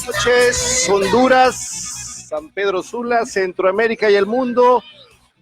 Noches, Honduras, San Pedro Sula, Centroamérica y el mundo.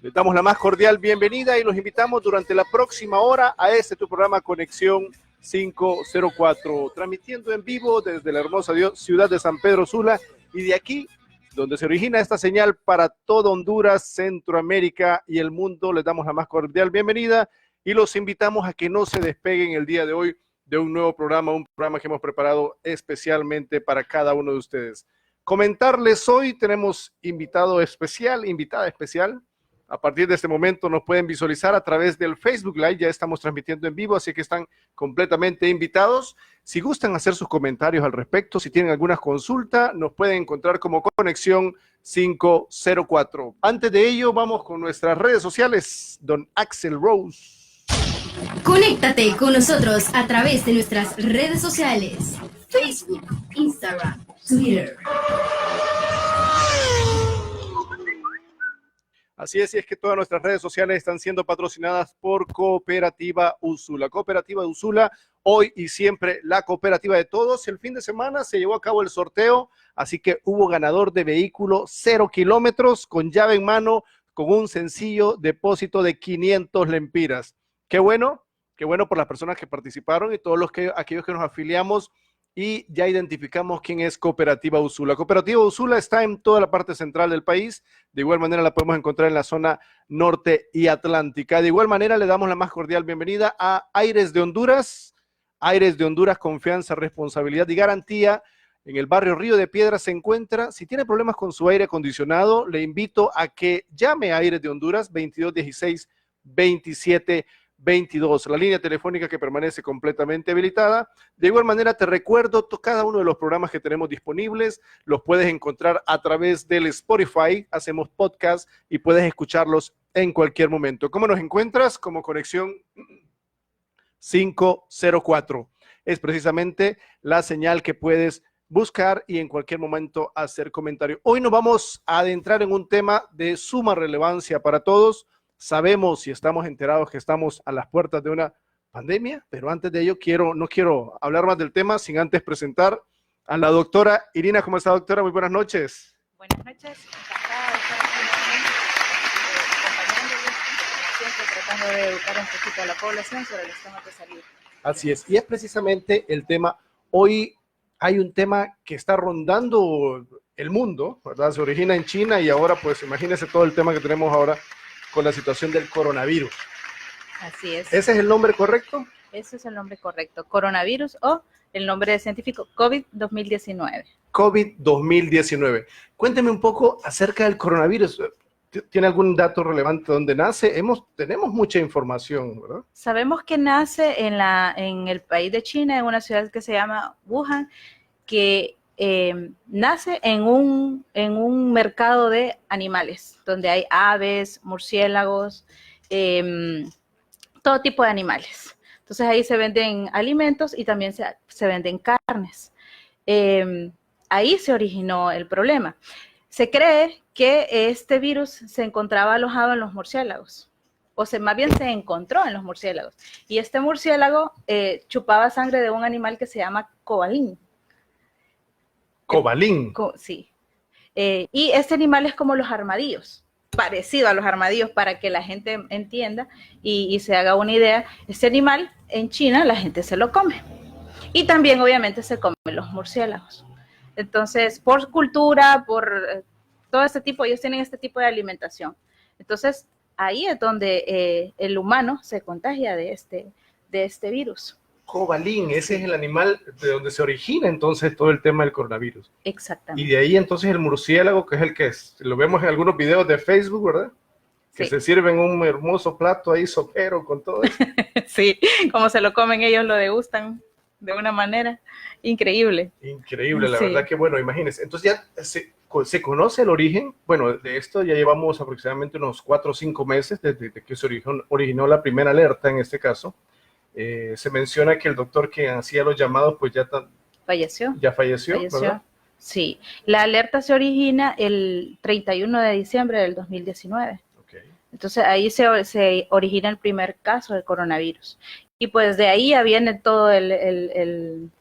Les damos la más cordial bienvenida y los invitamos durante la próxima hora a este tu programa Conexión 504, transmitiendo en vivo desde la hermosa ciudad de San Pedro Sula y de aquí, donde se origina esta señal para todo Honduras, Centroamérica y el mundo. Les damos la más cordial bienvenida y los invitamos a que no se despeguen el día de hoy de un nuevo programa, un programa que hemos preparado especialmente para cada uno de ustedes. Comentarles hoy tenemos invitada especial. A partir de este momento nos pueden visualizar a través del Facebook Live, ya estamos transmitiendo en vivo, así que están completamente invitados. Si gustan hacer sus comentarios al respecto, si tienen alguna consulta, nos pueden encontrar como Conexión 504. Antes de ello, vamos con nuestras redes sociales, don Axel Rose. Conéctate con nosotros a través de nuestras redes sociales, Facebook, Instagram, Twitter. Así es que todas nuestras redes sociales están siendo patrocinadas por Cooperativa Usula. Cooperativa Usula, hoy y siempre la cooperativa de todos. El fin de semana se llevó a cabo el sorteo, así que hubo ganador de vehículo 0 kilómetros con llave en mano, con un sencillo depósito de 500 lempiras. Qué bueno por las personas que participaron y todos aquellos que nos afiliamos y ya identificamos quién es Cooperativa Usula. Cooperativa Usula está en toda la parte central del país, de igual manera la podemos encontrar en la zona norte y atlántica. De igual manera le damos la más cordial bienvenida a Aires de Honduras. Aires de Honduras, confianza, responsabilidad y garantía. En el barrio Río de Piedra se encuentra. Si tiene problemas con su aire acondicionado, le invito a que llame a Aires de Honduras 2216 27 22, la línea telefónica que permanece completamente habilitada. De igual manera te recuerdo cada uno de los programas que tenemos disponibles, los puedes encontrar a través del Spotify, hacemos podcast y puedes escucharlos en cualquier momento. ¿Cómo nos encuentras? Como Conexión 504. Es precisamente la señal que puedes buscar y en cualquier momento hacer comentario. Hoy nos vamos a adentrar en un tema de suma relevancia para todos. Sabemos y estamos enterados que estamos a las puertas de una pandemia, pero antes de ello no quiero hablar más del tema sin antes presentar a la doctora Irina. ¿Cómo está, doctora? Muy buenas noches. Buenas noches, encantada de estar aquí nuevamente acompañándoles, tratando de educar un poquito a la población sobre los temas de salud. Así es, y es precisamente el tema. Hoy hay un tema que está rondando el mundo, ¿verdad? Se origina en China y ahora pues imagínense todo el tema que tenemos ahora con la situación del coronavirus. Así es. ¿Ese es el nombre correcto? Ese es el nombre correcto, coronavirus o el nombre científico COVID-2019. COVID-2019. Cuénteme un poco acerca del coronavirus. ¿Tiene algún dato relevante de dónde nace? Tenemos mucha información, ¿verdad? Sabemos que nace en el país de China, en una ciudad que se llama Wuhan, que nace en un mercado de animales, donde hay aves, murciélagos, todo tipo de animales. Entonces ahí se venden alimentos y también se venden carnes. Ahí se originó el problema. Se cree que este virus se encontraba alojado en los murciélagos, más bien se encontró en los murciélagos. Y este murciélago chupaba sangre de un animal que se llama cobalín. ¿Cobalín? Sí. Y este animal es como los armadillos, parecido a los armadillos para que la gente entienda y se haga una idea. Este animal en China la gente se lo come. Y también obviamente se comen los murciélagos. Entonces, por cultura, por todo este tipo, ellos tienen este tipo de alimentación. Entonces, ahí es donde el humano se contagia de este virus. Cobalín, ese es el animal de donde se origina entonces todo el tema del coronavirus. Exactamente. Y de ahí entonces el murciélago, que es el que lo vemos en algunos videos de Facebook, ¿verdad? que Sí. se sirven un hermoso plato ahí sopero con todo eso. Sí, como se lo comen ellos lo degustan de una manera increíble. Increíble, la Sí. verdad que bueno, imagínense. Entonces ya se conoce el origen, bueno, de esto ya llevamos aproximadamente unos 4 o 5 meses desde que se originó la primera alerta en este caso. Se menciona que el doctor que hacía los llamados pues Falleció. ya falleció, ¿verdad? Sí, la alerta se origina el 31 de diciembre del 2019. Okay. Entonces ahí se origina el primer caso de coronavirus. Y pues de ahí ya viene todo el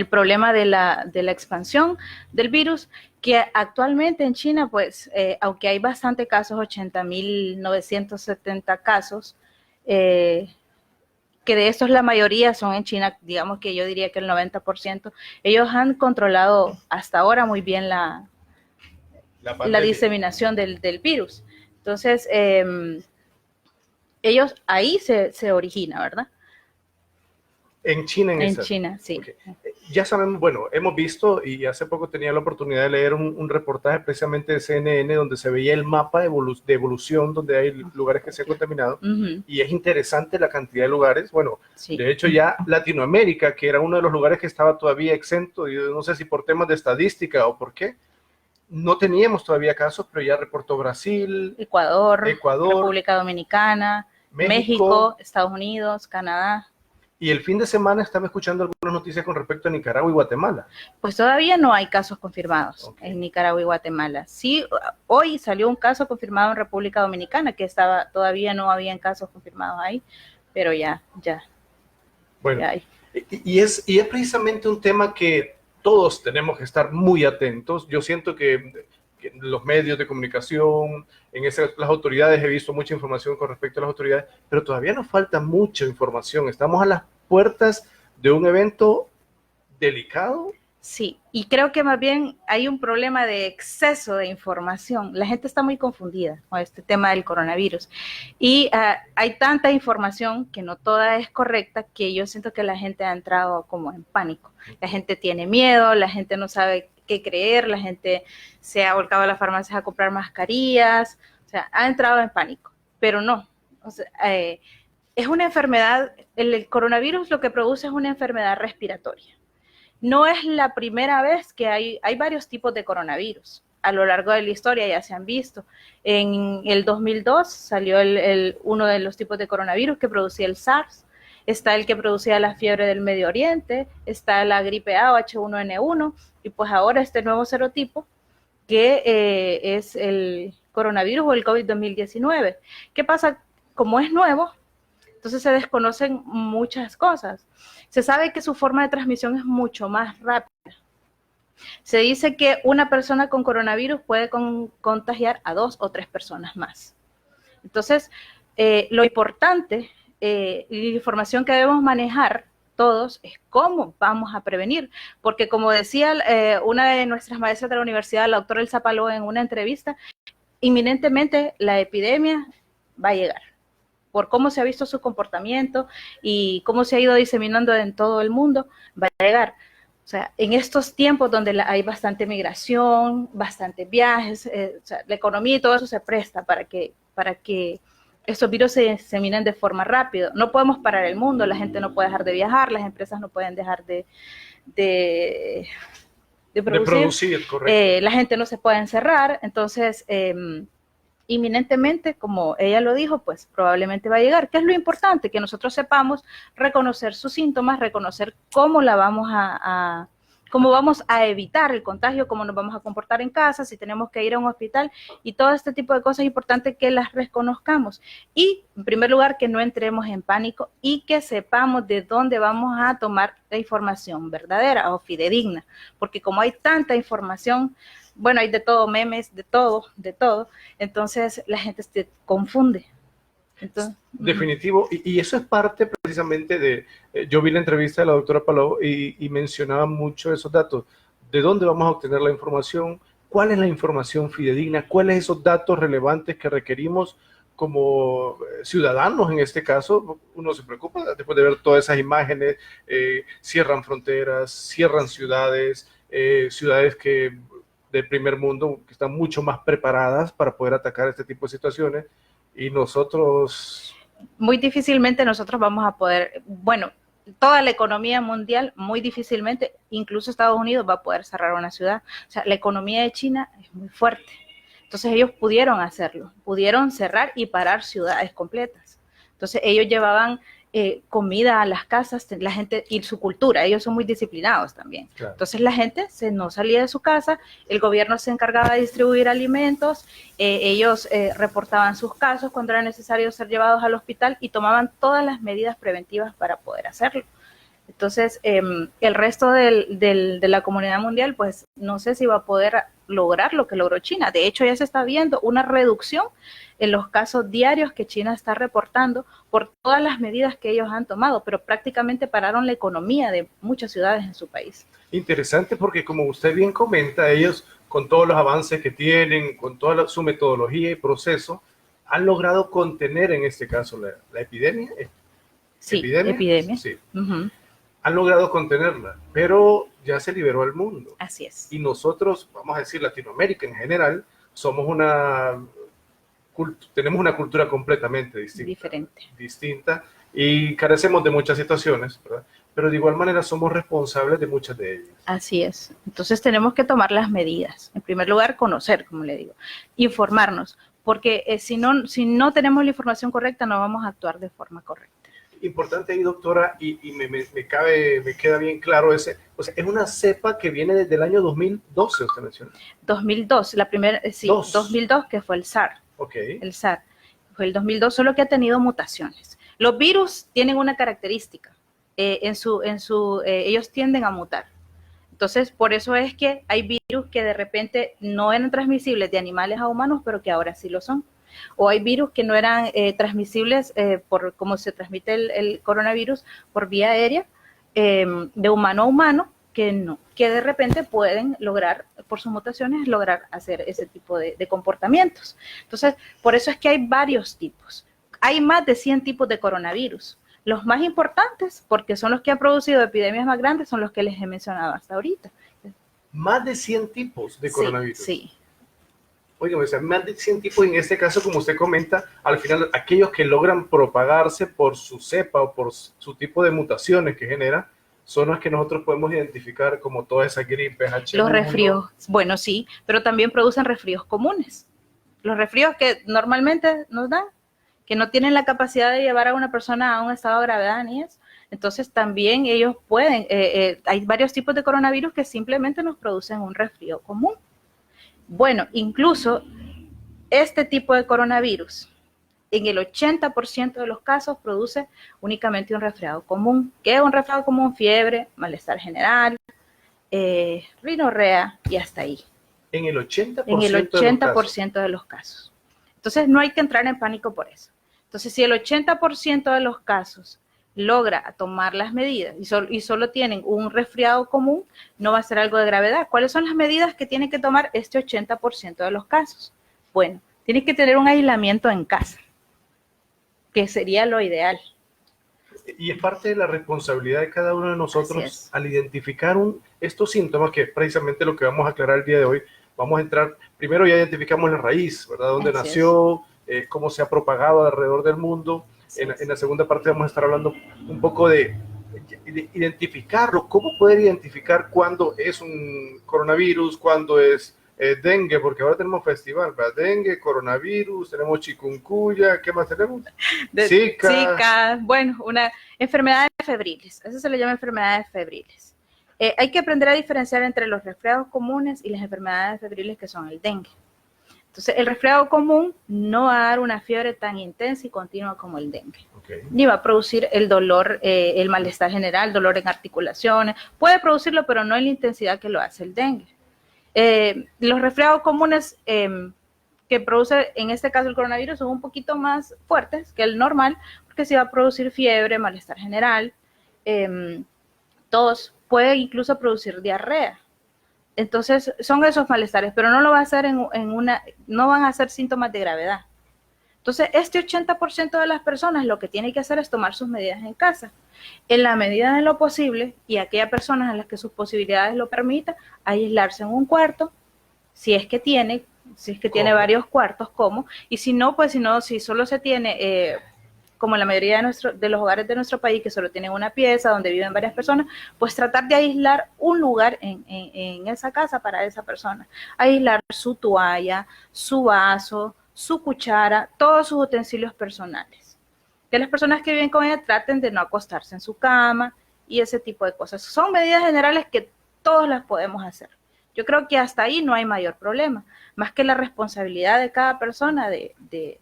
problema de la expansión del virus, que actualmente en China, pues, aunque hay bastante casos, 80.970 casos, que de estos la mayoría son en China, digamos que yo diría que el 90%, ellos han controlado hasta ahora muy bien la diseminación del virus. Entonces, ellos ahí se origina, ¿verdad? En China, en China, sí. Okay. Ya sabemos, bueno, hemos visto y hace poco tenía la oportunidad de leer un reportaje precisamente de CNN donde se veía el mapa de evolución donde hay lugares que se han contaminado y es interesante la cantidad de lugares. Bueno, sí. De hecho ya Latinoamérica, que era uno de los lugares que estaba todavía exento, y no sé si por temas de estadística o por qué, no teníamos todavía casos, pero ya reportó Brasil, Ecuador, República Dominicana, México, Estados Unidos, Canadá. Y el fin de semana estaba escuchando algunas noticias con respecto a Nicaragua y Guatemala. Pues todavía no hay casos confirmados en Nicaragua y Guatemala. Sí, hoy salió un caso confirmado en República Dominicana, que todavía no habían casos confirmados ahí, pero ya. Bueno, ya hay. Y es precisamente un tema que todos tenemos que estar muy atentos. Yo siento que los medios de comunicación, las autoridades, he visto mucha información con respecto a las autoridades, pero todavía nos falta mucha información. Estamos a las puertas de un evento delicado. Sí, y creo que más bien hay un problema de exceso de información. La gente está muy confundida con este tema del coronavirus y hay tanta información que no toda es correcta, que yo siento que la gente ha entrado como en pánico. La gente tiene miedo, la gente no sabe qué creer, la gente se ha volcado a las farmacias a comprar mascarillas, o sea, ha entrado en pánico, pero no. O sea, es una enfermedad, el coronavirus lo que produce es una enfermedad respiratoria. No es la primera vez que hay varios tipos de coronavirus. A lo largo de la historia ya se han visto. En el 2002 salió uno de los tipos de coronavirus que producía el SARS. Está el que producía la fiebre del Medio Oriente, está la gripe A o H1N1, y pues ahora este nuevo serotipo que es el coronavirus o el COVID-2019. ¿Qué pasa? Como es nuevo, entonces se desconocen muchas cosas. Se sabe que su forma de transmisión es mucho más rápida. Se dice que una persona con coronavirus puede contagiar a 2 o 3 personas más. Entonces, lo importante, la información que debemos manejar todos es cómo vamos a prevenir, porque como decía una de nuestras maestras de la universidad, la doctora Elsa Paló, en una entrevista, inminentemente la epidemia va a llegar, por cómo se ha visto su comportamiento y cómo se ha ido diseminando en todo el mundo, va a llegar. O sea, en estos tiempos donde hay bastante migración, bastantes viajes, o sea, la economía y todo eso se presta para que estos virus se diseminen de forma rápida. No podemos parar el mundo, la gente no puede dejar de viajar, las empresas no pueden dejar de producir, correcto. La gente no se puede encerrar, entonces inminentemente, como ella lo dijo, pues probablemente va a llegar. ¿Qué es lo importante? Que nosotros sepamos reconocer sus síntomas, reconocer cómo cómo vamos a evitar el contagio, cómo nos vamos a comportar en casa, si tenemos que ir a un hospital, y todo este tipo de cosas es importante que las reconozcamos. Y, en primer lugar, que no entremos en pánico y que sepamos de dónde vamos a tomar la información verdadera o fidedigna, porque como hay tanta información, bueno, hay de todo, memes, de todo, entonces la gente se confunde. Entonces, definitivo, y eso es parte precisamente de, yo vi la entrevista de la doctora Palou y mencionaba mucho esos datos, de dónde vamos a obtener la información, cuál es la información fidedigna, cuáles esos datos relevantes que requerimos como ciudadanos. En este caso, uno se preocupa después de ver todas esas imágenes, cierran fronteras, cierran ciudades, ciudades que del primer mundo que están mucho más preparadas para poder atacar este tipo de situaciones y nosotros... Muy difícilmente nosotros vamos a poder, bueno, toda la economía mundial, muy difícilmente, incluso Estados Unidos va a poder cerrar una ciudad. O sea, la economía de China es muy fuerte. Entonces ellos pudieron hacerlo, pudieron cerrar y parar ciudades completas. Entonces ellos llevaban comida a las casas, la gente, y su cultura, ellos son muy disciplinados también. Claro. Entonces la gente no salía de su casa, el gobierno se encargaba de distribuir alimentos, ellos reportaban sus casos cuando era necesario ser llevados al hospital y tomaban todas las medidas preventivas para poder hacerlo. Entonces, el resto de la comunidad mundial, pues no sé si va a poder lograr lo que logró China. De hecho, ya se está viendo una reducción en los casos diarios que China está reportando por todas las medidas que ellos han tomado, pero prácticamente pararon la economía de muchas ciudades en su país. Interesante porque, como usted bien comenta, ellos con todos los avances que tienen, con toda su metodología y proceso, han logrado contener en este caso la epidemia. Sí, epidemia. Sí. Han logrado contenerla, pero ya se liberó al mundo. Así es. Y nosotros, vamos a decir Latinoamérica en general, tenemos una cultura completamente distinta y carecemos de muchas situaciones, ¿verdad? Pero de igual manera somos responsables de muchas de ellas. Así es. Entonces tenemos que tomar las medidas. En primer lugar, conocer, como le digo, informarnos, porque si no tenemos la información correcta, no vamos a actuar de forma correcta. Importante ahí, doctora, y me queda bien claro o sea, es una cepa que viene desde el año 2012, usted menciona. 2002, la primera, sí, 2002, que fue el SARS. Okay. El SARS fue el 2002, solo que ha tenido mutaciones. Los virus tienen una característica, ellos tienden a mutar. Entonces, por eso es que hay virus que de repente no eran transmisibles de animales a humanos, pero que ahora sí lo son. O hay virus que no eran transmisibles por como se transmite el coronavirus por vía aérea, de humano a humano, que de repente pueden lograr, por sus mutaciones, lograr hacer ese tipo de comportamientos. Entonces, por eso es que hay varios tipos. Hay más de 100 tipos de coronavirus. Los más importantes, porque son los que han producido epidemias más grandes, son los que les he mencionado hasta ahorita. Más de 100 tipos de coronavirus. Sí. Oye, o sea, más de 100 tipos, en este caso, como usted comenta, al final, aquellos que logran propagarse por su cepa o por su tipo de mutaciones que genera, son los que nosotros podemos identificar como todas esas gripes, H1N1. Los resfríos, bueno, sí, pero también producen resfríos comunes. Los resfríos que normalmente nos dan, que no tienen la capacidad de llevar a una persona a un estado de gravedad ni eso. Entonces también ellos pueden, hay varios tipos de coronavirus que simplemente nos producen un resfrío común. Bueno, incluso este tipo de coronavirus, en el 80% de los casos produce únicamente un resfriado común. ¿Qué es un resfriado común? Fiebre, malestar general, rinorrea y hasta ahí. En el 80%, en el 80% de los casos. Entonces no hay que entrar en pánico por eso. Entonces si el 80% de los casos logra tomar las medidas y solo tienen un resfriado común, no va a ser algo de gravedad. ¿Cuáles son las medidas que tiene que tomar este 80% de los casos? Bueno, tiene que tener un aislamiento en casa, que sería lo ideal. Y es parte de la responsabilidad de cada uno de nosotros al identificar estos síntomas, que es precisamente lo que vamos a aclarar el día de hoy. Vamos a entrar, primero ya identificamos la raíz, ¿verdad? Dónde nació, cómo se ha propagado alrededor del mundo. En la segunda parte vamos a estar hablando un poco de identificarlo, cómo poder identificar cuándo es un coronavirus, cuándo es dengue, porque ahora tenemos festival, ¿verdad? Dengue, coronavirus, tenemos chikungunya, ¿qué más tenemos? Zika, bueno, enfermedades febriles, eso se le llama enfermedades febriles. Hay que aprender a diferenciar entre los resfriados comunes y las enfermedades febriles que son el dengue. Entonces, el resfriado común no va a dar una fiebre tan intensa y continua como el dengue. Ni va a producir el dolor, el malestar general, dolor en articulaciones. Puede producirlo, pero no en la intensidad que lo hace el dengue. Los resfriados comunes que produce, en este caso el coronavirus, son un poquito más fuertes que el normal, porque sí va a producir fiebre, malestar general, tos, puede incluso producir diarrea. Entonces, son esos malestares, pero no lo va a hacer no van a ser síntomas de gravedad. Entonces, este 80% de las personas lo que tiene que hacer es tomar sus medidas en casa. En la medida de lo posible, y aquellas personas a las que sus posibilidades lo permitan, aislarse en un cuarto, si es que tiene varios cuartos, ¿cómo? Y si no, pues si solo se tiene, como en la mayoría de los hogares de nuestro país, que solo tienen una pieza donde viven varias personas, pues tratar de aislar un lugar en esa casa para esa persona. Aislar su toalla, su vaso, su cuchara, todos sus utensilios personales. Que las personas que viven con ella traten de no acostarse en su cama y ese tipo de cosas. Son medidas generales que todos las podemos hacer. Yo creo que hasta ahí no hay mayor problema, más que la responsabilidad de cada persona de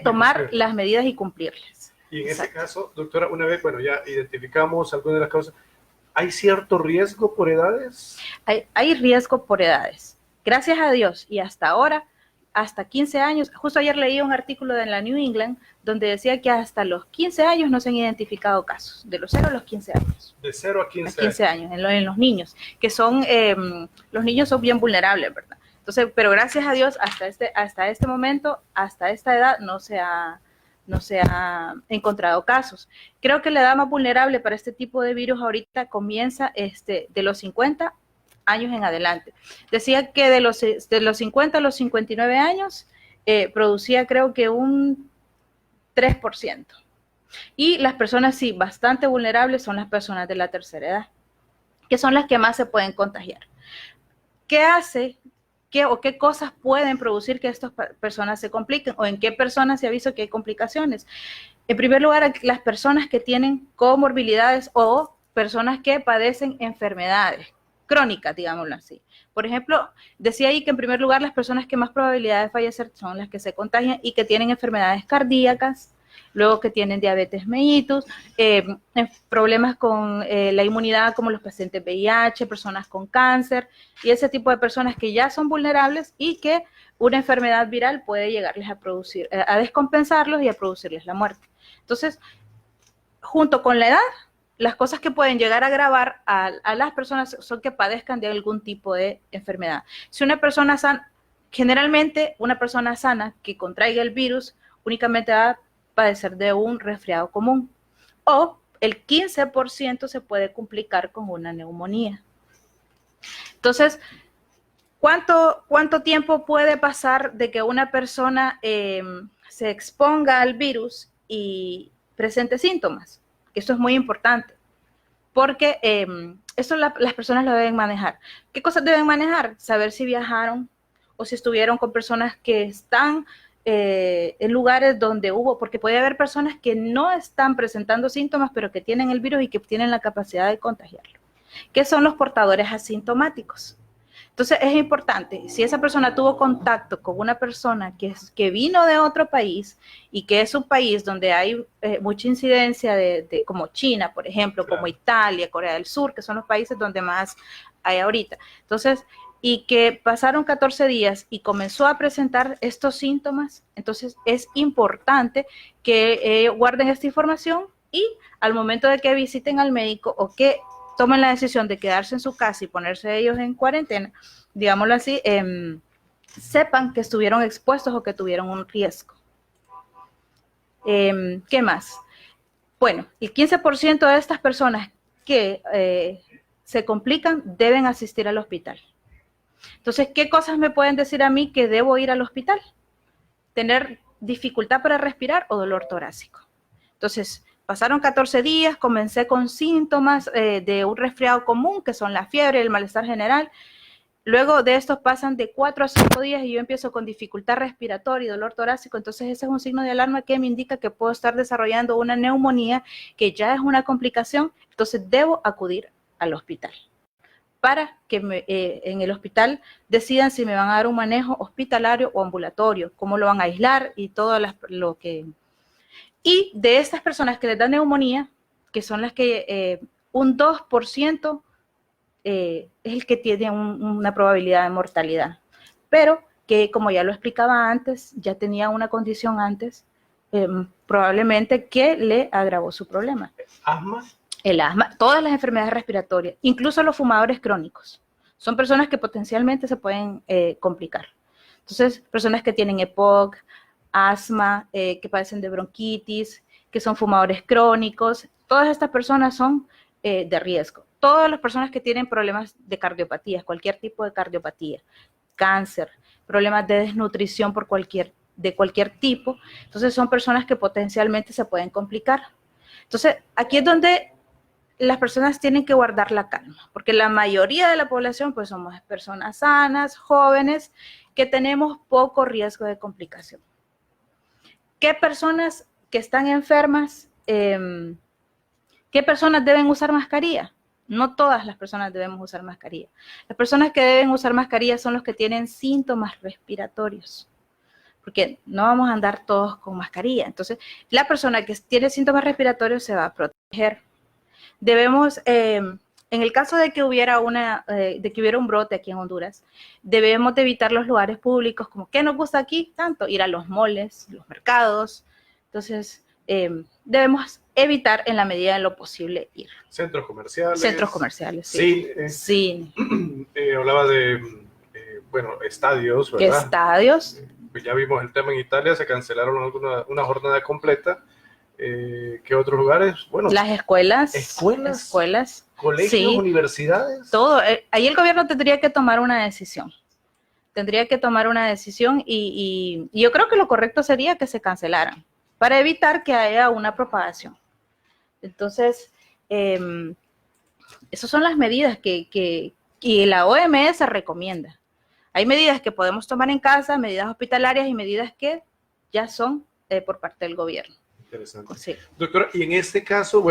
tomar las medidas y cumplirlas. Y en ese caso, doctora, una vez, bueno, ya identificamos algunas de las causas, ¿hay cierto riesgo por edades? Hay riesgo por edades. Gracias a Dios, y hasta ahora, hasta 15 años, justo ayer leí un artículo de la New England donde decía que hasta los 15 años no se han identificado casos, de los 0 a los 15 años. De 0 a 15 años, en los niños, que son, los niños son bien vulnerables, ¿verdad? Entonces, pero gracias a Dios, hasta este momento, hasta esta edad, no se ha encontrado casos. Creo que la edad más vulnerable para este tipo de virus ahorita comienza de los 50 años en adelante. Decía que de los 50 a los 59 años producía, creo que un 3%. Y las personas, sí, bastante vulnerables son las personas de la tercera edad, que son las que más se pueden contagiar. ¿Qué hace? ¿Qué cosas pueden producir que estas personas se compliquen? ¿O en qué personas se ha visto que hay complicaciones? En primer lugar, las personas que tienen comorbilidades o personas que padecen enfermedades crónicas, digámoslo así. Por ejemplo, decía ahí que en primer lugar las personas que más probabilidad de fallecer son las que se contagian y que tienen enfermedades cardíacas, luego que tienen diabetes mellitus, problemas con la inmunidad como los pacientes VIH, personas con cáncer y ese tipo de personas que ya son vulnerables y que una enfermedad viral puede llegarles a descompensarlos y a producirles la muerte. Entonces, junto con la edad, las cosas que pueden llegar a agravar a las personas son que padezcan de algún tipo de enfermedad. Si una persona sana, generalmente una persona sana que contraiga el virus únicamente va a padecer de un resfriado común o el 15% se puede complicar con una neumonía. Entonces, ¿cuánto tiempo puede pasar de que una persona se exponga al virus y presente síntomas? Esto es muy importante, porque esto las personas lo deben manejar. ¿Qué cosas deben manejar? Saber si viajaron o si estuvieron con personas que están en lugares donde porque puede haber personas que no están presentando síntomas, pero que tienen el virus y que tienen la capacidad de contagiarlo. ¿Qué son los portadores asintomáticos? Entonces es importante, si esa persona tuvo contacto con una persona que vino de otro país y que es un país donde hay mucha incidencia como China, por ejemplo, claro, como Italia, Corea del Sur, que son los países donde más hay ahorita. Entonces, y que pasaron 14 días y comenzó a presentar estos síntomas, entonces es importante que guarden esta información y al momento de que visiten al médico o que tomen la decisión de quedarse en su casa y ponerse ellos en cuarentena, digámoslo así, sepan que estuvieron expuestos o que tuvieron un riesgo. ¿Qué más? Bueno, el 15% de estas personas que se complican deben asistir al hospital. Entonces, ¿qué cosas me pueden decir a mí que debo ir al hospital? Tener dificultad para respirar o dolor torácico. Entonces, pasaron 14 días, comencé con síntomas de un resfriado común, que son la fiebre, el malestar general. Luego de estos pasan de 4 a 5 días y yo empiezo con dificultad respiratoria y dolor torácico. Entonces, ese es un signo de alarma que me indica que puedo estar desarrollando una neumonía, que ya es una complicación. Entonces, debo acudir al hospital para que en el hospital decidan si me van a dar un manejo hospitalario o ambulatorio, cómo lo van a aislar y todo lo que... Y de estas personas que les da neumonía, que son las que un 2% es el que tiene una probabilidad de mortalidad, pero que como ya lo explicaba antes, ya tenía una condición antes, probablemente que le agravó su problema. ¿Asma? El asma, todas las enfermedades respiratorias, incluso los fumadores crónicos, son personas que potencialmente se pueden complicar. Entonces, personas que tienen EPOC, asma, que padecen de bronquitis, que son fumadores crónicos, todas estas personas son de riesgo. todas las personas que tienen problemas de cardiopatías, cualquier tipo de cardiopatía, cáncer, problemas de desnutrición de cualquier tipo, entonces son personas que potencialmente se pueden complicar. Entonces, aquí es donde las personas tienen que guardar la calma, porque la mayoría de la población, pues somos personas sanas, jóvenes, que tenemos poco riesgo de complicación. ¿Qué personas que están enfermas, qué personas deben usar mascarilla? No todas las personas debemos usar mascarilla. Las personas que deben usar mascarilla son los que tienen síntomas respiratorios, porque no vamos a andar todos con mascarilla. Entonces, la persona que tiene síntomas respiratorios se va a proteger. Debemos, en el caso de que hubiera un brote aquí en Honduras, debemos de evitar los lugares públicos, como ¿qué nos gusta aquí? Tanto ir a los moles, los mercados. Entonces, debemos evitar en la medida de lo posible ir. Centros comerciales. Centros comerciales, sí. Cine. Hablaba de, estadios, ¿verdad? Estadios. Ya vimos el tema en Italia, se cancelaron una jornada completa. ¿Qué otros lugares? Bueno, las escuelas, colegios, sí, universidades. Todo. Ahí el gobierno tendría que tomar una decisión. Y yo creo que lo correcto sería que se cancelaran para evitar que haya una propagación. Entonces, esas son las medidas que la OMS recomienda. Hay medidas que podemos tomar en casa, medidas hospitalarias y medidas que ya son por parte del gobierno. Interesante. Sí. Doctora, y en este caso,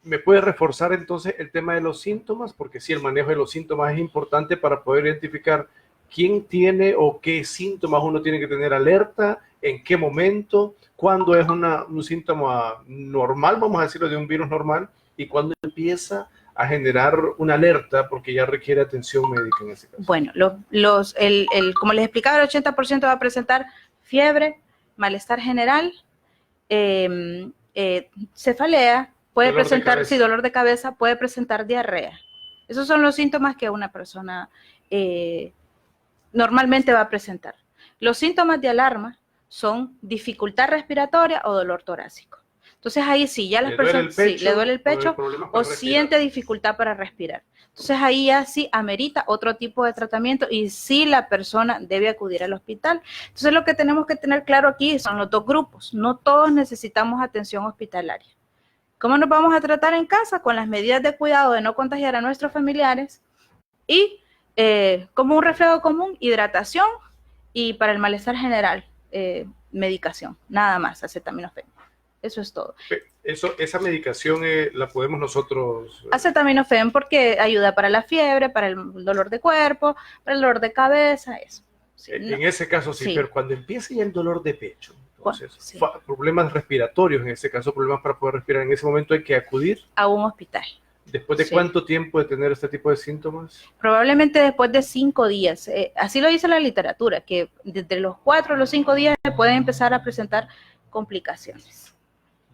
¿me puede reforzar entonces el tema de los síntomas? Porque sí, el manejo de los síntomas es importante para poder identificar quién tiene o qué síntomas uno tiene que tener alerta, en qué momento, cuándo es un síntoma normal, vamos a decirlo, de un virus normal, y cuándo empieza a generar una alerta porque ya requiere atención médica en ese caso. Bueno, como les explicaba, el 80% va a presentar fiebre, malestar general, cefalea, puede presentar, sí, dolor de cabeza, puede presentar diarrea. Esos son los síntomas que una persona normalmente va a presentar. Los síntomas de alarma son dificultad respiratoria o dolor torácico. Entonces ahí sí, ya las personas le duele el pecho o siente dificultad para respirar. Entonces ahí ya sí amerita otro tipo de tratamiento y sí la persona debe acudir al hospital. Entonces lo que tenemos que tener claro aquí son los dos grupos. No todos necesitamos atención hospitalaria. ¿Cómo nos vamos a tratar en casa? Con las medidas de cuidado de no contagiar a nuestros familiares y como un resfriado común, hidratación y para el malestar general, medicación, nada más, acetaminofén. Eso es todo. Esa medicación la podemos nosotros... Acetaminofén porque ayuda para la fiebre, para el dolor de cuerpo, para el dolor de cabeza, eso. Sí, en ese caso sí, pero cuando empiece ya el dolor de pecho, entonces, sí, problemas respiratorios, en ese caso, problemas para poder respirar, en ese momento hay que acudir a un hospital. ¿Después de cuánto tiempo de tener este tipo de síntomas? Probablemente después de 5 días. Así lo dice la literatura, que desde los 4 a los 5 días se pueden empezar a presentar complicaciones.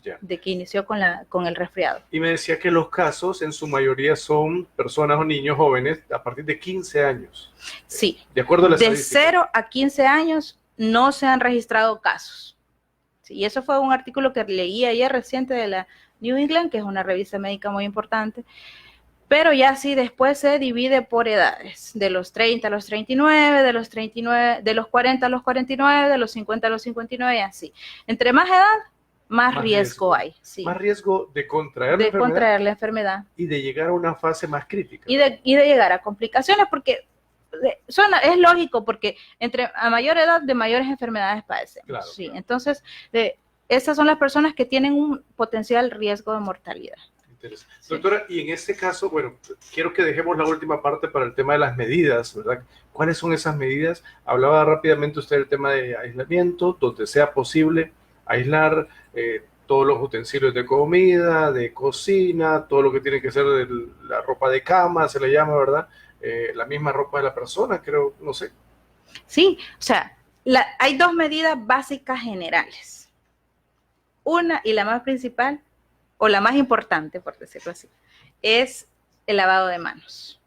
Ya. De que inició con el resfriado. Y me decía que los casos en su mayoría son personas o niños jóvenes a partir de 15 años. Sí. De acuerdo a la estadística. De 0 a 15 años no se han registrado casos. Sí, y eso fue un artículo que leí ayer reciente de la New England, que es una revista médica muy importante. Pero ya sí después se divide por edades, de los 30 a los 39, de los 40 a los 49, de los 50 a los 59 y así. Entre más edad, más riesgo hay. Sí. Más riesgo de contraer la enfermedad. Y de llegar a una fase más crítica. Y de llegar a complicaciones, porque es lógico, porque a mayor edad de mayores enfermedades padecemos. Claro, sí. Claro. Entonces, esas son las personas que tienen un potencial riesgo de mortalidad. Sí. Doctora, y en este caso, quiero que dejemos la última parte para el tema de las medidas, ¿verdad? ¿Cuáles son esas medidas? Hablaba rápidamente usted del tema de aislamiento, donde sea posible aislar todos los utensilios de comida, de cocina, todo lo que tiene que ser de la ropa de cama, se le llama, ¿verdad? La misma ropa de la persona, creo, no sé. Sí, o sea, hay 2 medidas básicas generales. Una y la más principal, o la más importante, por decirlo así, es el lavado de manos.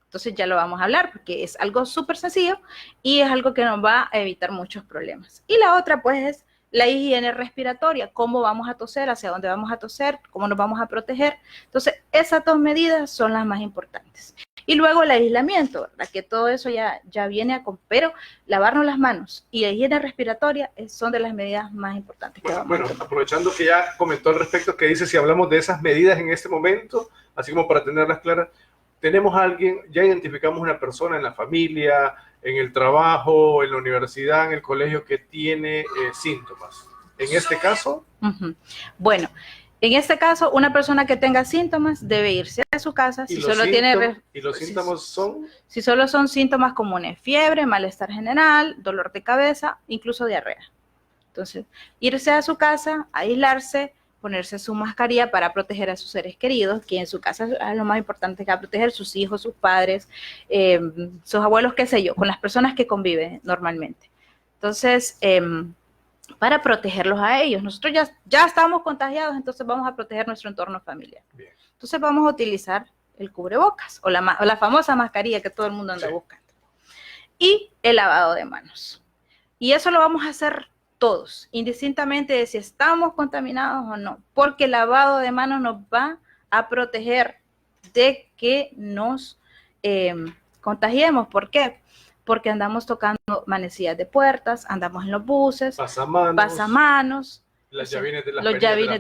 Entonces ya lo vamos a hablar porque es algo súper sencillo y es algo que nos va a evitar muchos problemas. Y la otra, pues, es la higiene respiratoria, cómo vamos a toser, hacia dónde vamos a toser, cómo nos vamos a proteger. Entonces, esas 2 medidas son las más importantes. Y luego el aislamiento, ¿verdad? Que todo eso ya viene pero lavarnos las manos y la higiene respiratoria son de las medidas más importantes. Bueno, aprovechando que ya comentó al respecto, que dice si hablamos de esas medidas en este momento, así como para tenerlas claras, tenemos a alguien, ya identificamos una persona en la familia, en el trabajo, en la universidad, en el colegio que tiene síntomas. En este caso. Bueno, en este caso, una persona que tenga síntomas debe irse a su casa. ¿Y los síntomas son? Si solo son síntomas comunes, fiebre, malestar general, dolor de cabeza, incluso diarrea. Entonces, irse a su casa, aislarse, ponerse su mascarilla para proteger a sus seres queridos, que en su casa es lo más importante que va a proteger, sus hijos, sus padres, sus abuelos, qué sé yo, con las personas que conviven normalmente. Entonces, para protegerlos a ellos. Nosotros ya estamos contagiados, entonces vamos a proteger nuestro entorno familiar. Bien. Entonces vamos a utilizar el cubrebocas o la famosa mascarilla que todo el mundo anda buscando. Y el lavado de manos. Y eso lo vamos a hacer todos, indistintamente de si estamos contaminados o no, porque el lavado de manos nos va a proteger de que nos contagiemos. ¿Por qué? Porque andamos tocando manecillas de puertas, andamos en los buses, pasamanos, los llavines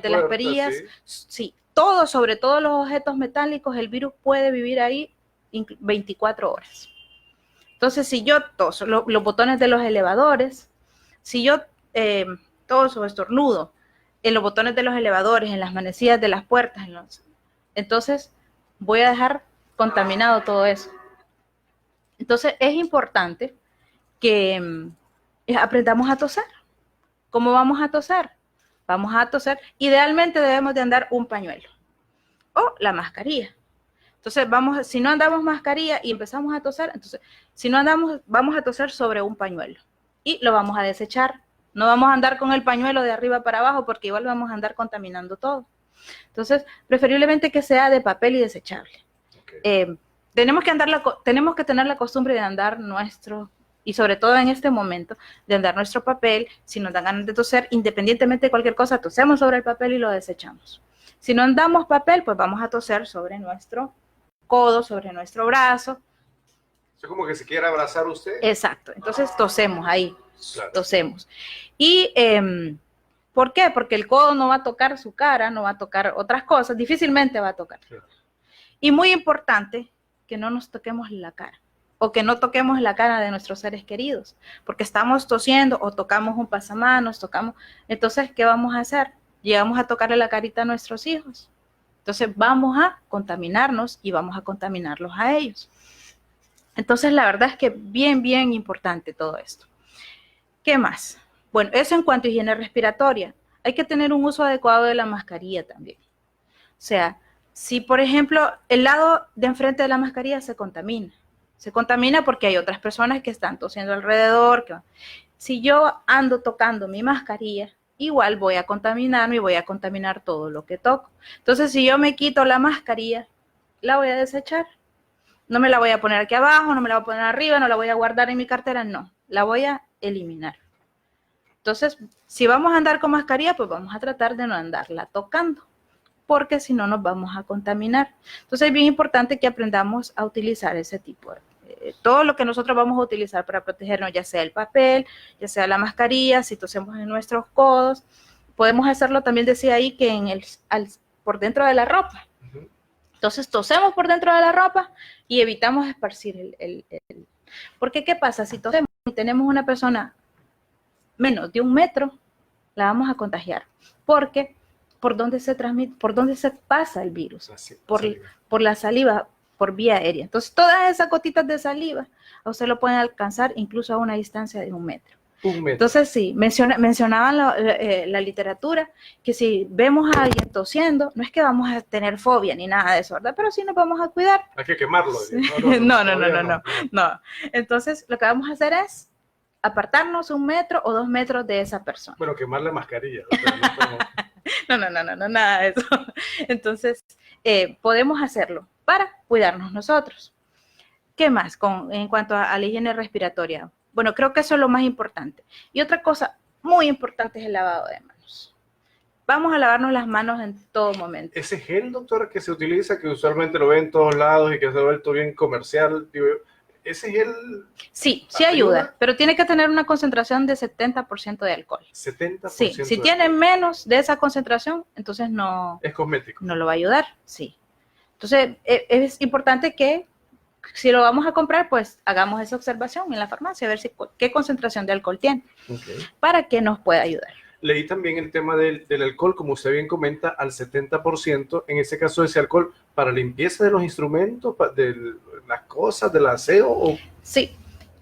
de las perillas, sí, todo, sobre todo los objetos metálicos, el virus puede vivir ahí 24 horas. Entonces, si yo toso los botones de los elevadores, si yo toso o estornudo en los botones de los elevadores, en las manecillas de las puertas, entonces voy a dejar contaminado todo eso. Entonces, es importante que aprendamos a toser. ¿Cómo vamos a toser? Vamos a toser. Idealmente debemos de andar un pañuelo o la mascarilla. Entonces, si no andamos mascarilla y empezamos a toser, entonces, si no andamos, vamos a toser sobre un pañuelo y lo vamos a desechar. No vamos a andar con el pañuelo de arriba para abajo porque igual vamos a andar contaminando todo. Entonces, preferiblemente que sea de papel y desechable. Okay. Tenemos que tener la costumbre de andar y sobre todo en este momento, de andar nuestro papel. Si nos dan ganas de toser, independientemente de cualquier cosa, tosemos sobre el papel y lo desechamos. Si no andamos papel, pues vamos a toser sobre nuestro codo, sobre nuestro brazo. ¿Es como que se quiere abrazar usted? Exacto, entonces tosemos ahí, claro. Tosemos. Y, ¿por qué? Porque el codo no va a tocar su cara, no va a tocar otras cosas, difícilmente va a tocar. Claro. Y muy importante, que no nos toquemos la cara o que no toquemos la cara de nuestros seres queridos, porque estamos tosiendo o tocamos un pasamanos, entonces, ¿qué vamos a hacer? Llegamos a tocarle la carita a nuestros hijos. Entonces, vamos a contaminarnos y vamos a contaminarlos a ellos. Entonces, la verdad es que bien, bien importante todo esto. ¿Qué más? Bueno, eso en cuanto a higiene respiratoria. Hay que tener un uso adecuado de la mascarilla también. O sea, si, por ejemplo, el lado de enfrente de la mascarilla se contamina porque hay otras personas que están tosiendo alrededor. Si yo ando tocando mi mascarilla, igual voy a contaminarme y voy a contaminar todo lo que toco. Entonces, si yo me quito la mascarilla, la voy a desechar. No me la voy a poner aquí abajo, no me la voy a poner arriba, no la voy a guardar en mi cartera, no. La voy a eliminar. Entonces, si vamos a andar con mascarilla, pues vamos a tratar de no andarla tocando, porque si no nos vamos a contaminar. Entonces es bien importante que aprendamos a utilizar ese tipo de todo lo que nosotros vamos a utilizar para protegernos, ya sea el papel, ya sea la mascarilla, si tosemos en nuestros codos. Podemos hacerlo también, decía ahí, que por dentro de la ropa. Entonces tosemos por dentro de la ropa y evitamos esparcir porque ¿qué pasa? Si tosemos y tenemos una persona menos de 1 metro, la vamos a contagiar, porque ¿por dónde se transmite? ¿Por dónde se pasa el virus? Por la saliva, por vía aérea. Entonces, todas esas gotitas de saliva a usted lo pueden alcanzar incluso a una distancia de 1 metro. Entonces, sí, mencionaban la literatura, que si vemos a alguien tosiendo, no es que vamos a tener fobia ni nada de eso, ¿verdad? Pero sí nos vamos a cuidar. Hay que quemarlo. No. Entonces, lo que vamos a hacer es apartarnos 1 metro o 2 metros de esa persona. Bueno, quemar la mascarilla. No, nada de eso. Entonces, podemos hacerlo para cuidarnos nosotros. ¿Qué más en cuanto a la higiene respiratoria? Bueno, creo que eso es lo más importante. Y otra cosa muy importante es el lavado de manos. Vamos a lavarnos las manos en todo momento. Ese gel, doctora, que se utiliza, que usualmente lo ve en todos lados y que se ha vuelto bien comercial, digo, ese gel... Sí, sí ayuda, pero tiene que tener una concentración de 70% de alcohol. 70%. Sí, si tiene menos de esa concentración, entonces no... Es cosmético. No lo va a ayudar, sí. Entonces, es importante que si lo vamos a comprar, pues hagamos esa observación en la farmacia, a ver qué concentración de alcohol tiene, para que nos pueda ayudar. Leí también el tema del alcohol, como usted bien comenta, al 70%, en ese caso ese alcohol, para limpieza de los instrumentos, de las cosas, del aseo. ¿O? Sí,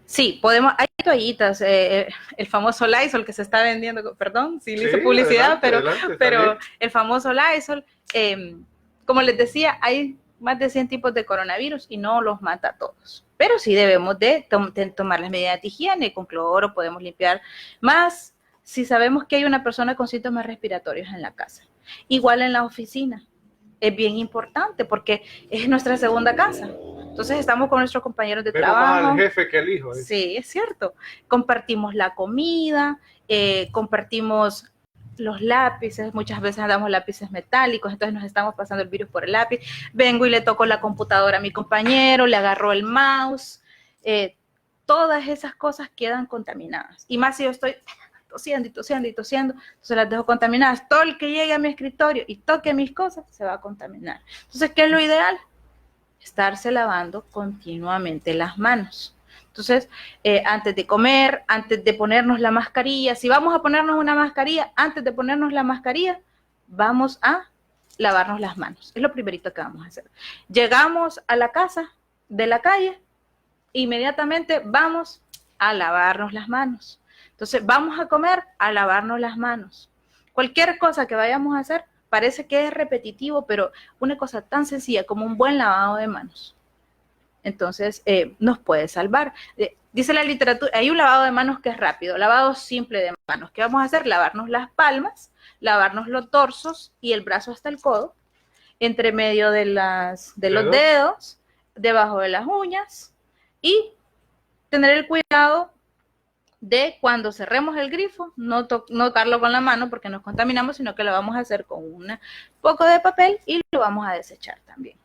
sí, podemos, hay toallitas, el famoso Lysol que se está vendiendo, perdón si le hice publicidad, pero el famoso Lysol, como les decía, hay más de 100 tipos de coronavirus y no los mata a todos. Pero sí debemos de tomar las medidas de higiene, con cloro podemos limpiar más si sabemos que hay una persona con síntomas respiratorios en la casa. Igual en la oficina. Es bien importante porque es nuestra segunda casa. Entonces estamos con nuestros compañeros de trabajo. Más al jefe que al hijo. Sí, es cierto. Compartimos la comida, compartimos los lápices, muchas veces andamos lápices metálicos, entonces nos estamos pasando el virus por el lápiz. Vengo y le toco la computadora a mi compañero, le agarro el mouse. Todas esas cosas quedan contaminadas. Y más si yo estoy tosiendo y tosiendo y tosiendo, entonces las dejo contaminadas. Todo el que llegue a mi escritorio y toque mis cosas se va a contaminar. Entonces, ¿qué es lo ideal? Estarse lavando continuamente las manos. Entonces, antes de comer, antes de ponernos la mascarilla, si vamos a ponernos una mascarilla, antes de ponernos la mascarilla, vamos a lavarnos las manos. Es lo primerito que vamos a hacer. Llegamos a la casa de la calle, inmediatamente vamos a lavarnos las manos. Entonces, vamos a comer, a lavarnos las manos. Cualquier cosa que vayamos a hacer, parece que es repetitivo, pero una cosa tan sencilla como un buen lavado de manos, entonces nos puede salvar. Dice la literatura, hay un lavado de manos que es rápido, lavado simple de manos. ¿Qué vamos a hacer? Lavarnos las palmas, lavarnos los torsos y el brazo hasta el codo, entre medio de los dedos, debajo de las uñas, y tener el cuidado de cuando cerremos el grifo, no tocarlo con la mano porque nos contaminamos, sino que lo vamos a hacer con un poco de papel y lo vamos a desechar también.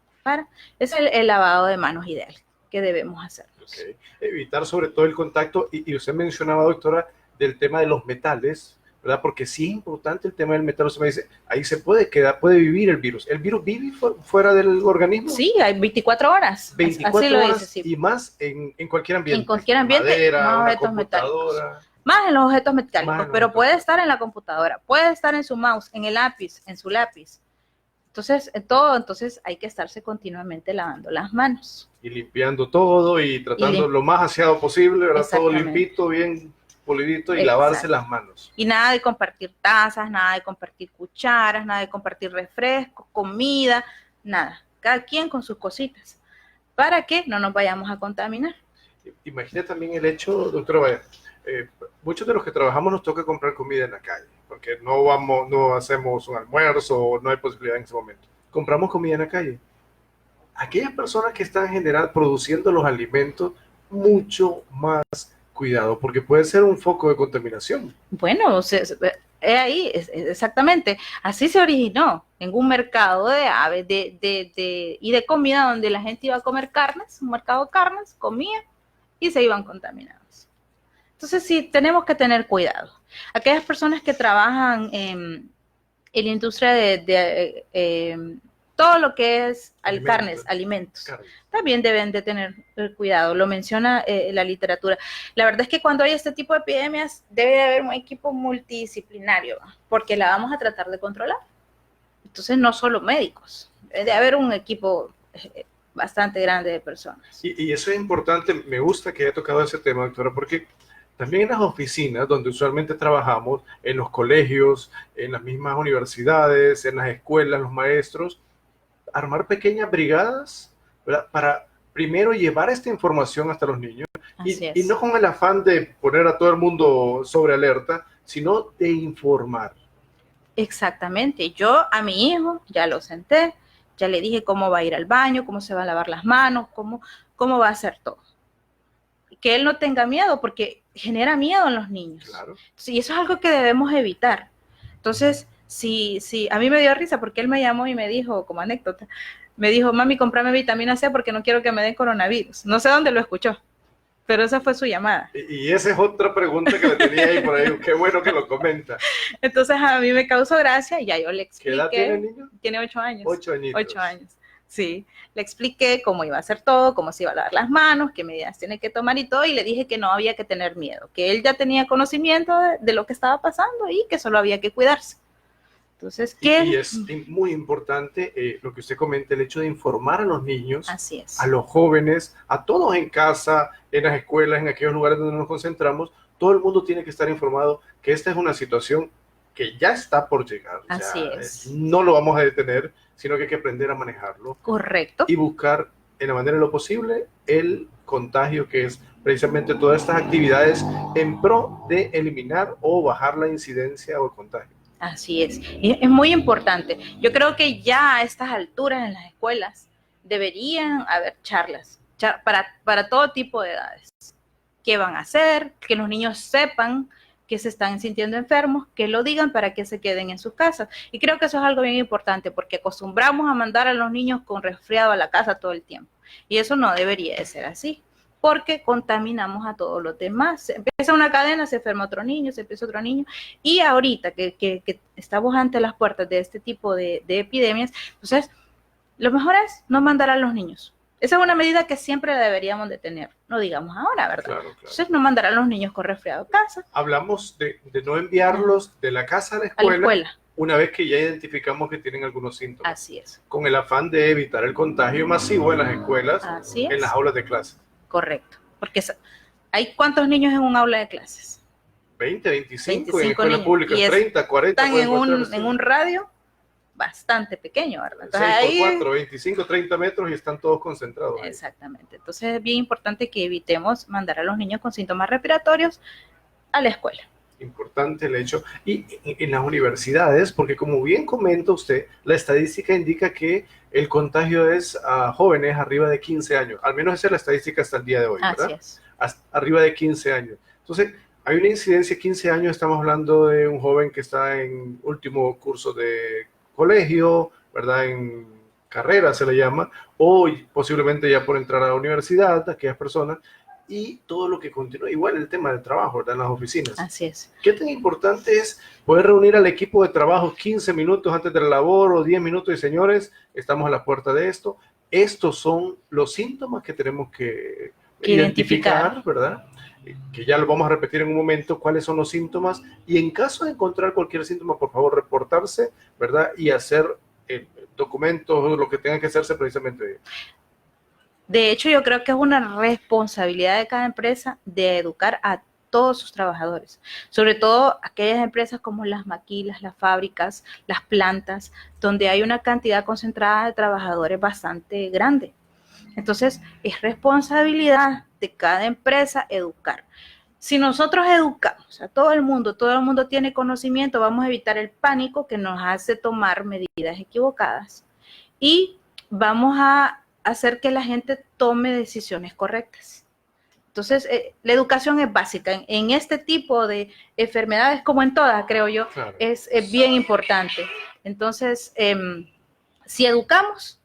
Es el lavado de manos ideal que debemos hacer. Okay. Evitar sobre todo el contacto, y usted mencionaba, doctora, del tema de los metales, ¿verdad? Porque sí es importante el tema del metal. Usted me dice, ahí se puede quedar, puede vivir el virus. ¿El virus vive fuera del organismo? Sí, hay 24 horas. 24 así horas lo dice, sí. Y más en cualquier ambiente. En cualquier ambiente, madera, más una objetos metálicos. Más en los objetos metálicos, pero puede estar en la computadora, puede estar en su mouse, en el lápiz, en su lápiz. Entonces, entonces hay que estarse continuamente lavando las manos. Y limpiando todo y tratando lo más aseado posible, ¿verdad? Todo limpito, bien pulidito y lavarse las manos. Y nada de compartir tazas, nada de compartir cucharas, nada de compartir refrescos, comida, nada. Cada quien con sus cositas, para que no nos vayamos a contaminar. Imagina también el hecho, doctora, vaya, muchos de los que trabajamos nos toca comprar comida en la calle, porque no hacemos un almuerzo, no hay posibilidad en ese momento. Compramos comida en la calle. Aquellas personas que están en general produciendo los alimentos, mucho más cuidado, porque puede ser un foco de contaminación. Bueno, ahí, exactamente. Así se originó, en un mercado de aves y de comida donde la gente iba a comer carnes, un mercado de carnes, comía y se iban contaminados. Entonces sí, tenemos que tener cuidado. Aquellas personas que trabajan en la industria de todo lo que es alimentos, también deben de tener cuidado, lo menciona la literatura. La verdad es que cuando hay este tipo de epidemias debe de haber un equipo multidisciplinario, porque la vamos a tratar de controlar. Entonces no solo médicos, debe de haber un equipo bastante grande de personas. Y eso es importante, me gusta que haya tocado ese tema, doctora, porque también en las oficinas donde usualmente trabajamos, en los colegios, en las mismas universidades, en las escuelas, los maestros, armar pequeñas brigadas, ¿verdad? Para primero llevar esta información hasta los niños y no con el afán de poner a todo el mundo sobre alerta, sino de informar. Exactamente. Yo a mi hijo ya lo senté, ya le dije cómo va a ir al baño, cómo se va a lavar las manos, cómo va a hacer todo. Que él no tenga miedo, porque genera miedo en los niños. Claro. Y eso es algo que debemos evitar. Entonces, sí, a mí me dio risa porque él me llamó y me dijo, como anécdota, me dijo, mami, cómprame vitamina C porque no quiero que me den coronavirus. No sé dónde lo escuchó, pero esa fue su llamada. Y esa es otra pregunta que le tenía ahí por ahí. Qué bueno que lo comenta. Entonces a mí me causó gracia y ya yo le expliqué. ¿Qué edad tiene el niño? Tiene 8 años. 8 añitos. 8 años, sí. Le expliqué cómo iba a hacer todo, cómo se iba a lavar las manos, qué medidas tiene que tomar y todo, y le dije que no había que tener miedo, que él ya tenía conocimiento de lo que estaba pasando y que solo había que cuidarse. Entonces, ¿qué? Y es muy importante lo que usted comenta, el hecho de informar a los niños, Así es. a los jóvenes, a todos en casa, en las escuelas, en aquellos lugares donde nos concentramos. Todo el mundo tiene que estar informado que esta es una situación que ya está por llegar. Así es. No lo vamos a detener, sino que hay que aprender a manejarlo. Correcto. Y buscar, en la manera de lo posible, el contagio, que es precisamente todas estas actividades en pro de eliminar o bajar la incidencia o el contagio. Así es. Y es muy importante. Yo creo que ya a estas alturas en las escuelas deberían haber charlas para todo tipo de edades. ¿Qué van a hacer? Que los niños sepan que se están sintiendo enfermos, que lo digan para que se queden en sus casas. Y creo que eso es algo bien importante porque acostumbramos a mandar a los niños con resfriado a la casa todo el tiempo. Y eso no debería de ser así, porque contaminamos a todos los demás. Se empieza una cadena, se enferma otro niño, se empieza otro niño. Y ahorita que estamos ante las puertas de este tipo de epidemias, entonces lo mejor es no mandar a los niños. Esa es una medida que siempre la deberíamos de tener, no digamos ahora, ¿verdad? Claro. Entonces no mandar a los niños con resfriado a casa. Hablamos de no enviarlos de la casa a la escuela, una vez que ya identificamos que tienen algunos síntomas. Así es. Con el afán de evitar el contagio masivo en las escuelas, en las aulas de clase. Correcto. Porque ¿hay cuántos niños en un aula de clases? 20, 25 en niños. escuelas públicas, 30, 40. Están en un radio bastante pequeño, ¿verdad? Entonces, 6 por 4, 25, 30 metros y están todos concentrados. Exactamente. Entonces es bien importante que evitemos mandar a los niños con síntomas respiratorios a la escuela. Importante el hecho. Y en las universidades, porque como bien comenta usted, la estadística indica que el contagio es a jóvenes arriba de 15 años. Al menos esa es la estadística hasta el día de hoy, ¿verdad? Así es. Arriba de 15 años. Entonces, hay una incidencia, 15 años, estamos hablando de un joven que está en último curso de colegio, ¿verdad? En carrera se le llama, o posiblemente ya por entrar a la universidad, aquellas personas, y todo lo que continúa, igual el tema del trabajo, ¿verdad? En las oficinas. Así es. ¿Qué tan importante es poder reunir al equipo de trabajo 15 minutos antes de la labor o 10 minutos y señores, estamos a la puerta de esto? Estos son los síntomas que tenemos que identificar, ¿verdad? Que ya lo vamos a repetir en un momento, cuáles son los síntomas, y en caso de encontrar cualquier síntoma, por favor, reportarse, ¿verdad? Y hacer documentos, lo que tenga que hacerse precisamente. De hecho, yo creo que es una responsabilidad de cada empresa de educar a todos sus trabajadores, sobre todo aquellas empresas como las maquilas, las fábricas, las plantas, donde hay una cantidad concentrada de trabajadores bastante grande. Entonces, es responsabilidad de cada empresa educar. Si nosotros educamos a todo el mundo tiene conocimiento, vamos a evitar el pánico que nos hace tomar medidas equivocadas y vamos a hacer que la gente tome decisiones correctas. Entonces, la educación es básica. En este tipo de enfermedades, como en todas, creo yo, claro, es bien importante. Entonces, si educamos,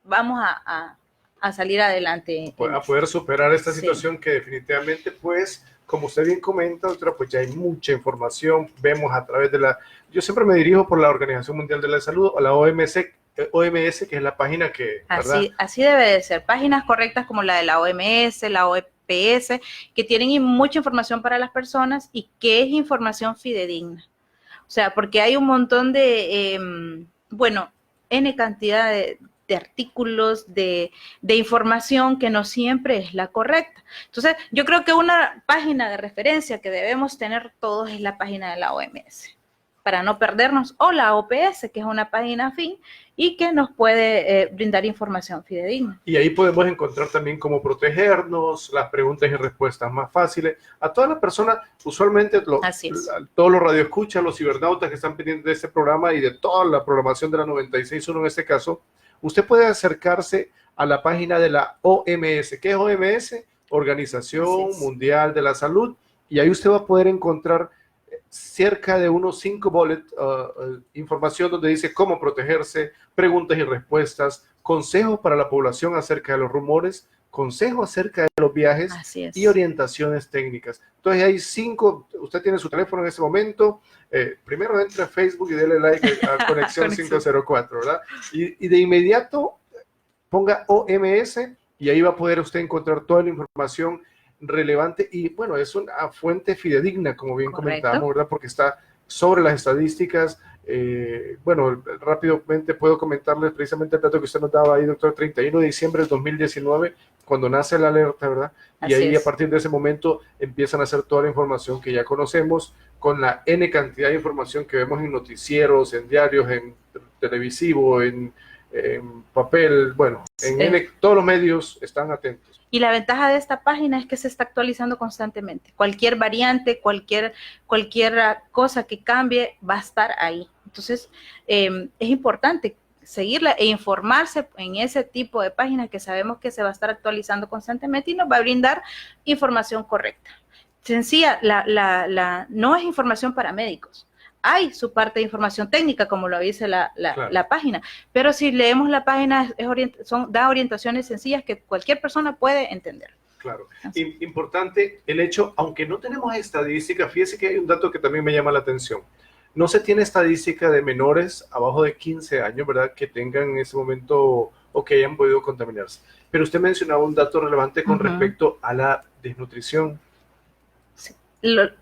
vamos a salir adelante. A poder superar esta situación que definitivamente, pues, como usted bien comenta, doctora, pues ya hay mucha información, vemos a través de yo siempre me dirijo por la Organización Mundial de la Salud, o la OMS, que es la página que, ¿verdad? Así debe de ser, páginas correctas como la de la OMS, la OPS, que tienen mucha información para las personas y que es información fidedigna. O sea, porque hay un montón de, N cantidad de artículos, de información que no siempre es la correcta. Entonces, yo creo que una página de referencia que debemos tener todos es la página de la OMS, para no perdernos, o la OPS, que es una página afín y que nos puede brindar información fidedigna. Y ahí podemos encontrar también cómo protegernos, las preguntas y respuestas más fáciles. A todas las personas, usualmente todos los radioescuchas, los cibernautas que están pendientes de este programa y de toda la programación de la 96.1 en este caso, usted puede acercarse a la página de la OMS. ¿Qué es OMS? Organización Mundial de la Salud. y ahí usted va a poder encontrar cerca de unos 5 bullets, información donde dice cómo protegerse, preguntas y respuestas, consejos para la población acerca de los rumores, consejos acerca de los viajes y orientaciones técnicas. Entonces hay 5, usted tiene su teléfono en ese momento, primero entre a Facebook y dele like a Conexión 504, ¿verdad? Y de inmediato ponga OMS y ahí va a poder usted encontrar toda la información relevante y bueno, es una fuente fidedigna, como bien comentábamos, ¿verdad? Porque está sobre las estadísticas. Bueno, rápidamente puedo comentarles precisamente el dato que usted nos daba ahí, doctor, 31 de diciembre del 2019, cuando nace la alerta, ¿verdad? Y ahí a partir de ese momento empiezan a hacer toda la información que ya conocemos, con la N cantidad de información que vemos en noticieros, en diarios, en televisivo, en papel, bueno, en todos los medios están atentos. Y la ventaja de esta página es que se está actualizando constantemente. Cualquier variante, cualquier cosa que cambie va a estar ahí. Entonces, es importante seguirla e informarse en ese tipo de páginas que sabemos que se va a estar actualizando constantemente y nos va a brindar información correcta. Sencilla, no es información para médicos. Hay su parte de información técnica, como lo dice la página, pero si leemos la página, da orientaciones sencillas que cualquier persona puede entender. Claro. Importante el hecho, aunque no tenemos estadística, fíjese que hay un dato que también me llama la atención. No se tiene estadística de menores abajo de 15 años, ¿verdad?, que tengan en ese momento o que hayan podido contaminarse. Pero usted mencionaba un dato relevante con respecto a la desnutrición.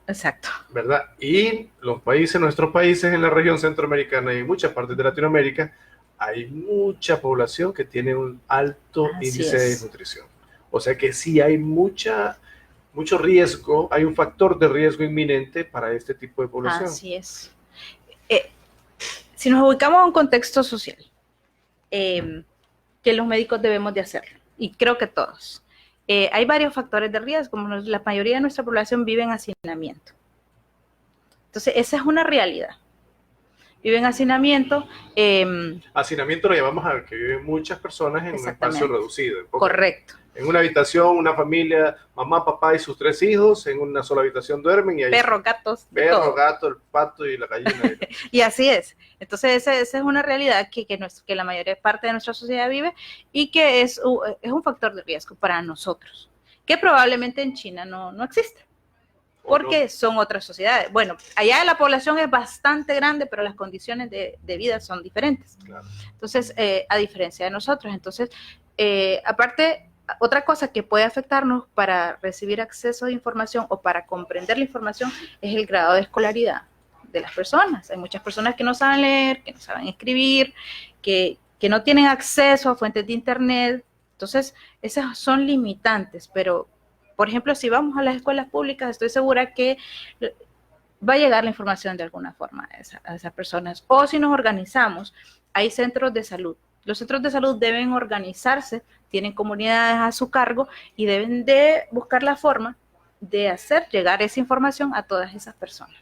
Exacto. ¿Verdad? Y nuestros países en la región centroamericana y en muchas partes de Latinoamérica, hay mucha población que tiene un alto índice de desnutrición. O sea que sí hay mucho riesgo, hay un factor de riesgo inminente para este tipo de población. Así es. Si nos ubicamos en un contexto social, que los médicos debemos de hacerlo, y creo que todos. Hay varios factores de riesgo, como la mayoría de nuestra población vive en hacinamiento. Entonces, esa es una realidad. Vive en hacinamiento. Hacinamiento lo llamamos a que viven muchas personas en un espacio reducido. Correcto. En una habitación, una familia, mamá, papá y sus 3 hijos, en una sola habitación duermen. Y hay perros, gatos. Perro, gato, el pato y la gallina. Y así es. Entonces, esa es una realidad que la mayor parte de nuestra sociedad vive y que es un factor de riesgo para nosotros, que probablemente en China no existe, porque son otras sociedades. Bueno, allá la población es bastante grande, pero las condiciones de vida son diferentes. Claro. Entonces, a diferencia de nosotros. Entonces, aparte, otra cosa que puede afectarnos para recibir acceso a información o para comprender la información es el grado de escolaridad de las personas. Hay muchas personas que no saben leer, que no saben escribir, que no tienen acceso a fuentes de internet. Entonces, esas son limitantes, pero, por ejemplo, si vamos a las escuelas públicas, estoy segura que va a llegar la información de alguna forma a esas personas. O si nos organizamos, hay centros de salud. Los centros de salud deben organizarse, tienen comunidades a su cargo y deben de buscar la forma de hacer llegar esa información a todas esas personas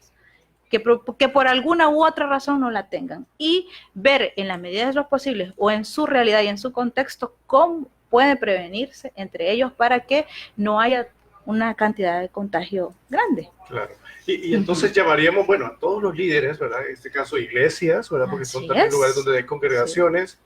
que por alguna u otra razón no la tengan, y ver en la medida de lo posible o en su realidad y en su contexto cómo puede prevenirse entre ellos para que no haya una cantidad de contagio grande. Claro. Y entonces llamaríamos, bueno, a todos los líderes, ¿verdad? En este caso iglesias, ¿verdad? Porque son también lugares donde hay congregaciones,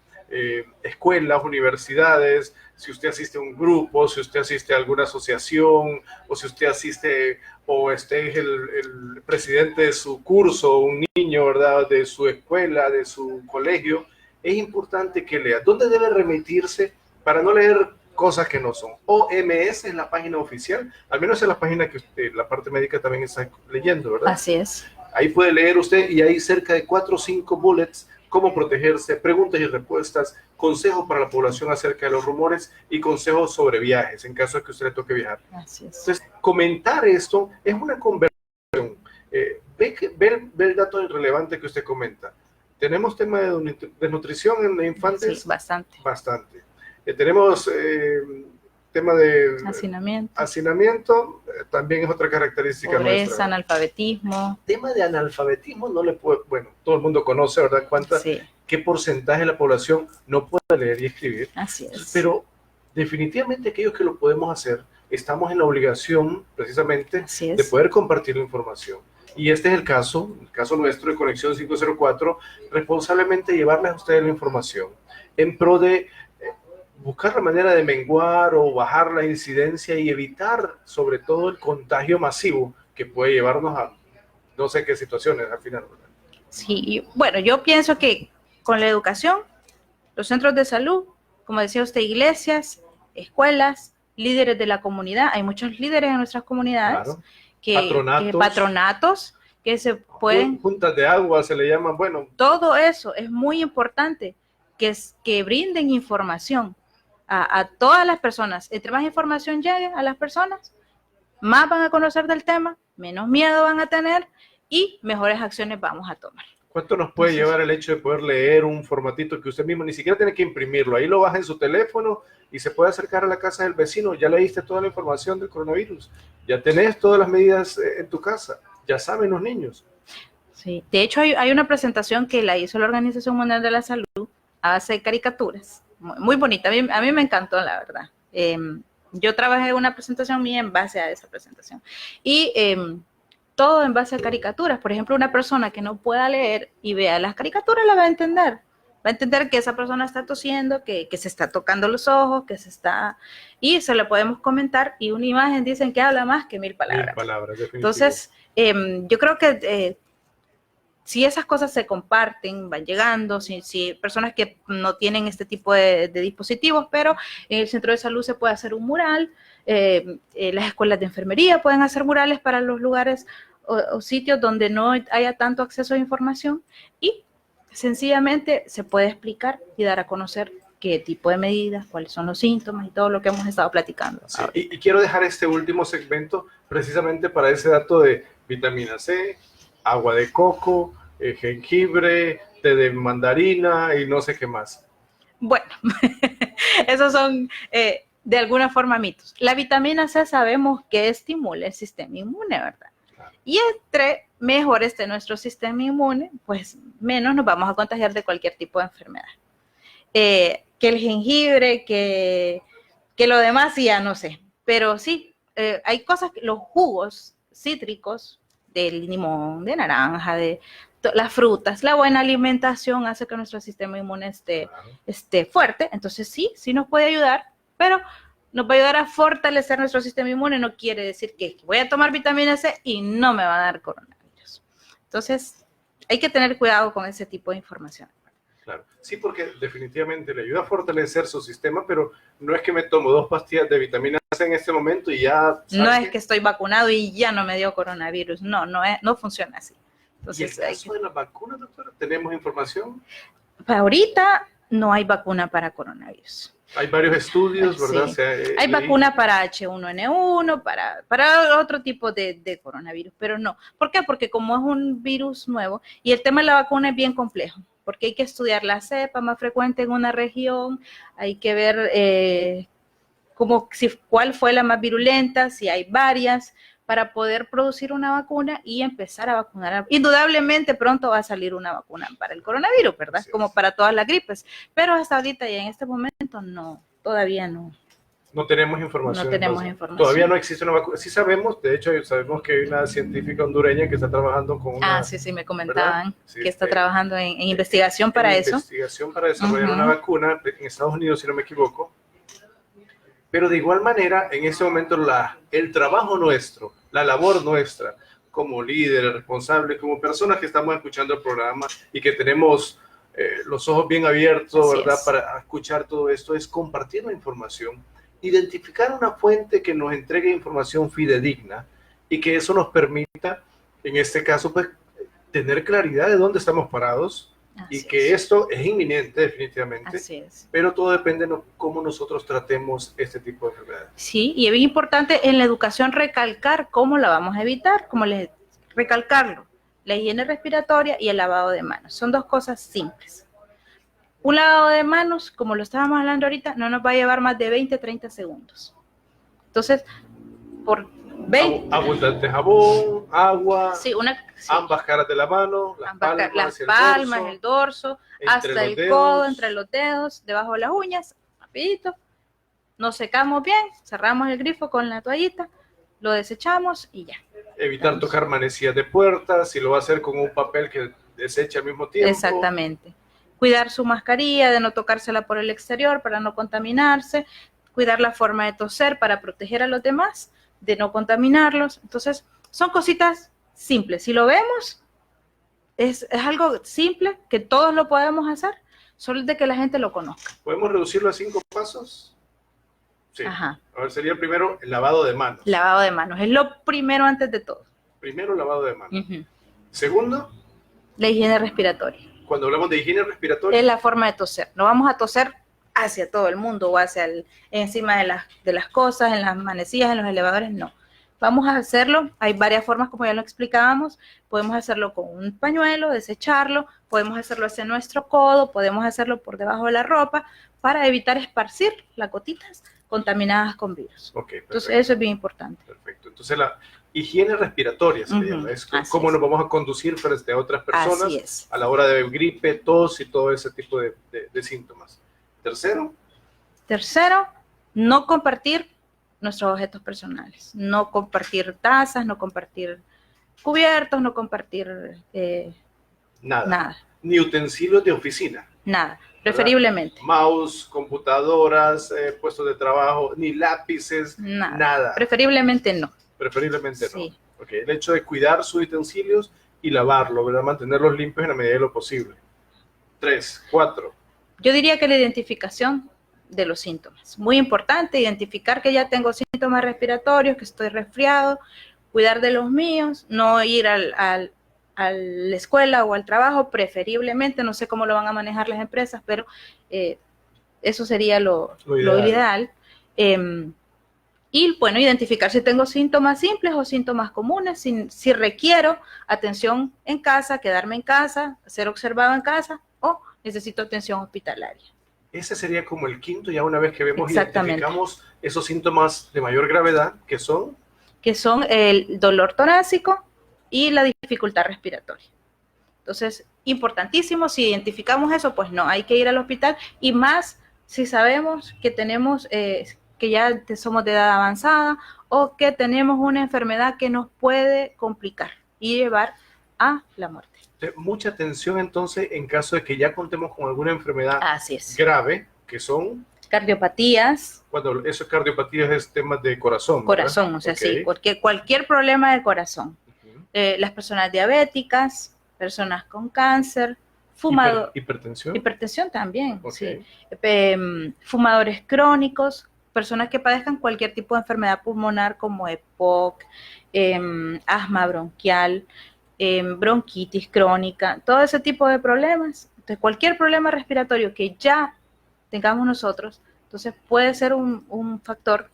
escuelas, universidades, si usted asiste a un grupo, si usted asiste a alguna asociación, o si usted asiste, o este es el presidente de su curso, un niño, ¿verdad? De su escuela, de su colegio, es importante que lea. ¿Dónde debe remitirse para no leer cosas que no son? OMS es la página oficial, al menos es la página que usted, la parte médica también está leyendo, ¿verdad? Así es. Ahí puede leer usted y hay cerca de 4 o 5 bullets, cómo protegerse, preguntas y respuestas, consejos para la población acerca de los rumores y consejos sobre viajes, en caso de que usted le toque viajar. Así es. Entonces, comentar esto es una conversación. Ve el dato relevante que usted comenta. Tenemos tema de desnutrición en infantes. Sí, bastante. Bastante. Tenemos tema de hacinamiento, también es otra característica pobreza, nuestra. analfabetismo. Tema de analfabetismo no le puede, bueno, todo el mundo conoce, ¿verdad? ¿Qué porcentaje de la población no puede leer y escribir? Así es. Pero definitivamente aquellos que lo podemos hacer, estamos en la obligación precisamente Así es. de poder compartir la información. Y este es el caso nuestro de Conexión 504, responsablemente llevarles a ustedes la información en pro de buscar la manera de menguar o bajar la incidencia y evitar sobre todo el contagio masivo que puede llevarnos a no sé qué situaciones al final, ¿verdad? Sí, bueno, yo pienso que con la educación, los centros de salud, como decía usted, iglesias, escuelas, líderes de la comunidad, hay muchos líderes en nuestras comunidades, Claro. que patronatos, que se pueden... Juntas de agua se le llaman, bueno. Todo eso es muy importante, que brinden información a todas las personas. Entre más información llegue a las personas, más van a conocer del tema, menos miedo van a tener y mejores acciones vamos a tomar. ¿Cuánto nos puede llevar el hecho de poder leer un formatito que usted mismo ni siquiera tiene que imprimirlo? Ahí lo baja en su teléfono y se puede acercar a la casa del vecino. Ya leíste toda la información del coronavirus. Ya tenés todas las medidas en tu casa. Ya saben los niños. Sí, de hecho hay una presentación que la hizo la Organización Mundial de la Salud a base de caricaturas. Muy bonita. A mí me encantó, la verdad. Yo trabajé una presentación mía en base a esa presentación. Y todo en base a caricaturas. Por ejemplo, una persona que no pueda leer y vea las caricaturas la va a entender. Va a entender que esa persona está tosiendo, que se está tocando los ojos, y se lo podemos comentar, y una imagen dicen que habla más que 1000 palabras. 1000 palabras, definitivo. Entonces, yo creo que si esas cosas se comparten, van llegando, si personas que no tienen este tipo de dispositivos, pero en el centro de salud se puede hacer un mural, las escuelas de enfermería pueden hacer murales para los lugares o sitios donde no haya tanto acceso a información, y sencillamente se puede explicar y dar a conocer qué tipo de medidas, cuáles son los síntomas y todo lo que hemos estado platicando. Sí, y quiero dejar este último segmento precisamente para ese dato de vitamina C, agua de coco, jengibre, té de mandarina y no sé qué más. Bueno, esos son de alguna forma mitos. La vitamina C sabemos que estimula el sistema inmune, ¿verdad? Claro. Y entre mejor esté nuestro sistema inmune, pues menos nos vamos a contagiar de cualquier tipo de enfermedad. Que el jengibre, que lo demás ya no sé. Pero sí, hay cosas, los jugos cítricos del limón, de naranja, de las frutas, la buena alimentación hace que nuestro sistema inmune esté fuerte. Entonces sí nos puede ayudar, pero nos va a ayudar a fortalecer nuestro sistema inmune. No quiere decir que voy a tomar vitamina C y no me va a dar coronavirus. Entonces hay que tener cuidado con ese tipo de información. Claro, sí, porque definitivamente le ayuda a fortalecer su sistema, pero no es que me tomo 2 pastillas de vitamina C en este momento y ya... No es que estoy vacunado y ya no me dio coronavirus. No funciona así. Entonces, ¿y el caso de las vacunas, doctora? ¿Tenemos información? Ahorita no hay vacuna para coronavirus. Hay varios estudios, ¿verdad? Sí. Hay vacuna para H1N1, para otro tipo de coronavirus, pero no. ¿Por qué? Porque como es un virus nuevo y el tema de la vacuna es bien complejo, porque hay que estudiar la cepa más frecuente en una región, hay que ver cuál fue la más virulenta, si hay varias, para poder producir una vacuna y empezar a vacunar. Indudablemente pronto va a salir una vacuna para el coronavirus, ¿verdad? Sí. Como para todas las gripes, pero hasta ahorita y en este momento no, todavía no. No tenemos información. No tenemos información. Todavía no existe una vacuna. Sí sabemos, de hecho, sabemos que hay una científica hondureña que está trabajando con una... sí, me comentaban, sí, que está trabajando en investigación para eso. Investigación para desarrollar una vacuna en Estados Unidos, si no me equivoco. Pero de igual manera, en ese momento, el trabajo nuestro, la labor nuestra, como líderes, responsables, como personas que estamos escuchando el programa y que tenemos los ojos bien abiertos, ¿verdad? Para escuchar todo esto, es compartir la información, identificar una fuente que nos entregue información fidedigna y que eso nos permita, en este caso, pues, tener claridad de dónde estamos parados. Y que esto es inminente, definitivamente. Así es. Pero todo depende de cómo nosotros tratemos este tipo de enfermedades. Sí, y es bien importante en la educación recalcar cómo la vamos a evitar, recalcarlo. La higiene respiratoria y el lavado de manos. Son 2 cosas simples. Un lavado de manos, como lo estábamos hablando ahorita, no nos va a llevar más de 20-30 segundos. Entonces, por 20... Abundante jabón, agua, sí, ambas caras de la mano, las palmas, el dorso, hasta el codo, entre los dedos, debajo de las uñas, rapidito, nos secamos bien, cerramos el grifo con la toallita, lo desechamos y ya. Evitar tocar manecillas de puertas, si lo va a hacer con un papel que deseche al mismo tiempo. Exactamente. Cuidar su mascarilla, de no tocársela por el exterior para no contaminarse, cuidar la forma de toser para proteger a los demás, de no contaminarlos. Entonces, son cositas simples. Si lo vemos, es algo simple que todos lo podemos hacer, solo de que la gente lo conozca. ¿Podemos reducirlo a 5 pasos? Sí. Ajá. A ver, sería primero el lavado de manos. Lavado de manos, es lo primero antes de todo. Primero, lavado de manos. Uh-huh. Segundo, la higiene respiratoria. Cuando hablamos de higiene respiratoria. Es la forma de toser. No vamos a toser hacia todo el mundo o hacia encima de las cosas, en las manecillas, en los elevadores, no. Vamos a hacerlo, hay varias formas como ya lo explicábamos, podemos hacerlo con un pañuelo, desecharlo, podemos hacerlo hacia nuestro codo, podemos hacerlo por debajo de la ropa para evitar esparcir las gotitas contaminadas con virus. Okay, entonces eso es bien importante. Perfecto, entonces la higiene respiratoria sería, uh-huh. Es cómo nos vamos a conducir frente a otras personas Así es. a la hora de gripe, tos y todo ese tipo de síntomas. Tercero, no compartir nuestros objetos personales, no compartir tazas, no compartir cubiertos, no compartir nada. Ni utensilios de oficina. Nada, preferiblemente. ¿Verdad? Mouse, computadoras, puestos de trabajo, ni lápices, nada. Preferible no. Preferiblemente sí. No. Okay. El hecho de cuidar sus utensilios y lavarlo, ¿verdad? Mantenerlos limpios en la medida de lo posible. 3, 4. Yo diría que la identificación de los síntomas. Muy importante, identificar que ya tengo síntomas respiratorios, que estoy resfriado, cuidar de los míos, no ir a la escuela o al trabajo, preferiblemente, no sé cómo lo van a manejar las empresas, pero eso sería lo ideal. Y bueno, identificar si tengo síntomas simples o síntomas comunes, si requiero atención en casa, quedarme en casa, ser observado en casa o necesito atención hospitalaria. Ese sería como el quinto, ya una vez que vemos, identificamos esos síntomas de mayor gravedad, que son el dolor torácico y la dificultad respiratoria. Entonces, importantísimo, si identificamos eso, pues no, hay que ir al hospital, y más si sabemos que tenemos, que ya somos de edad avanzada o que tenemos una enfermedad que nos puede complicar y llevar a la muerte. Mucha atención entonces en caso de que ya contemos con alguna enfermedad grave, que son cardiopatías. Cuando eso es cardiopatías es temas de corazón. Corazón, ¿verdad? O sea, sí, cualquier problema de corazón. Uh-huh. Las personas diabéticas, personas con cáncer, hipertensión. Hipertensión también, sí. Fumadores crónicos, personas que padezcan cualquier tipo de enfermedad pulmonar como EPOC, asma bronquial, bronquitis crónica, todo ese tipo de problemas. Entonces, cualquier problema respiratorio que ya tengamos nosotros, entonces puede ser un factor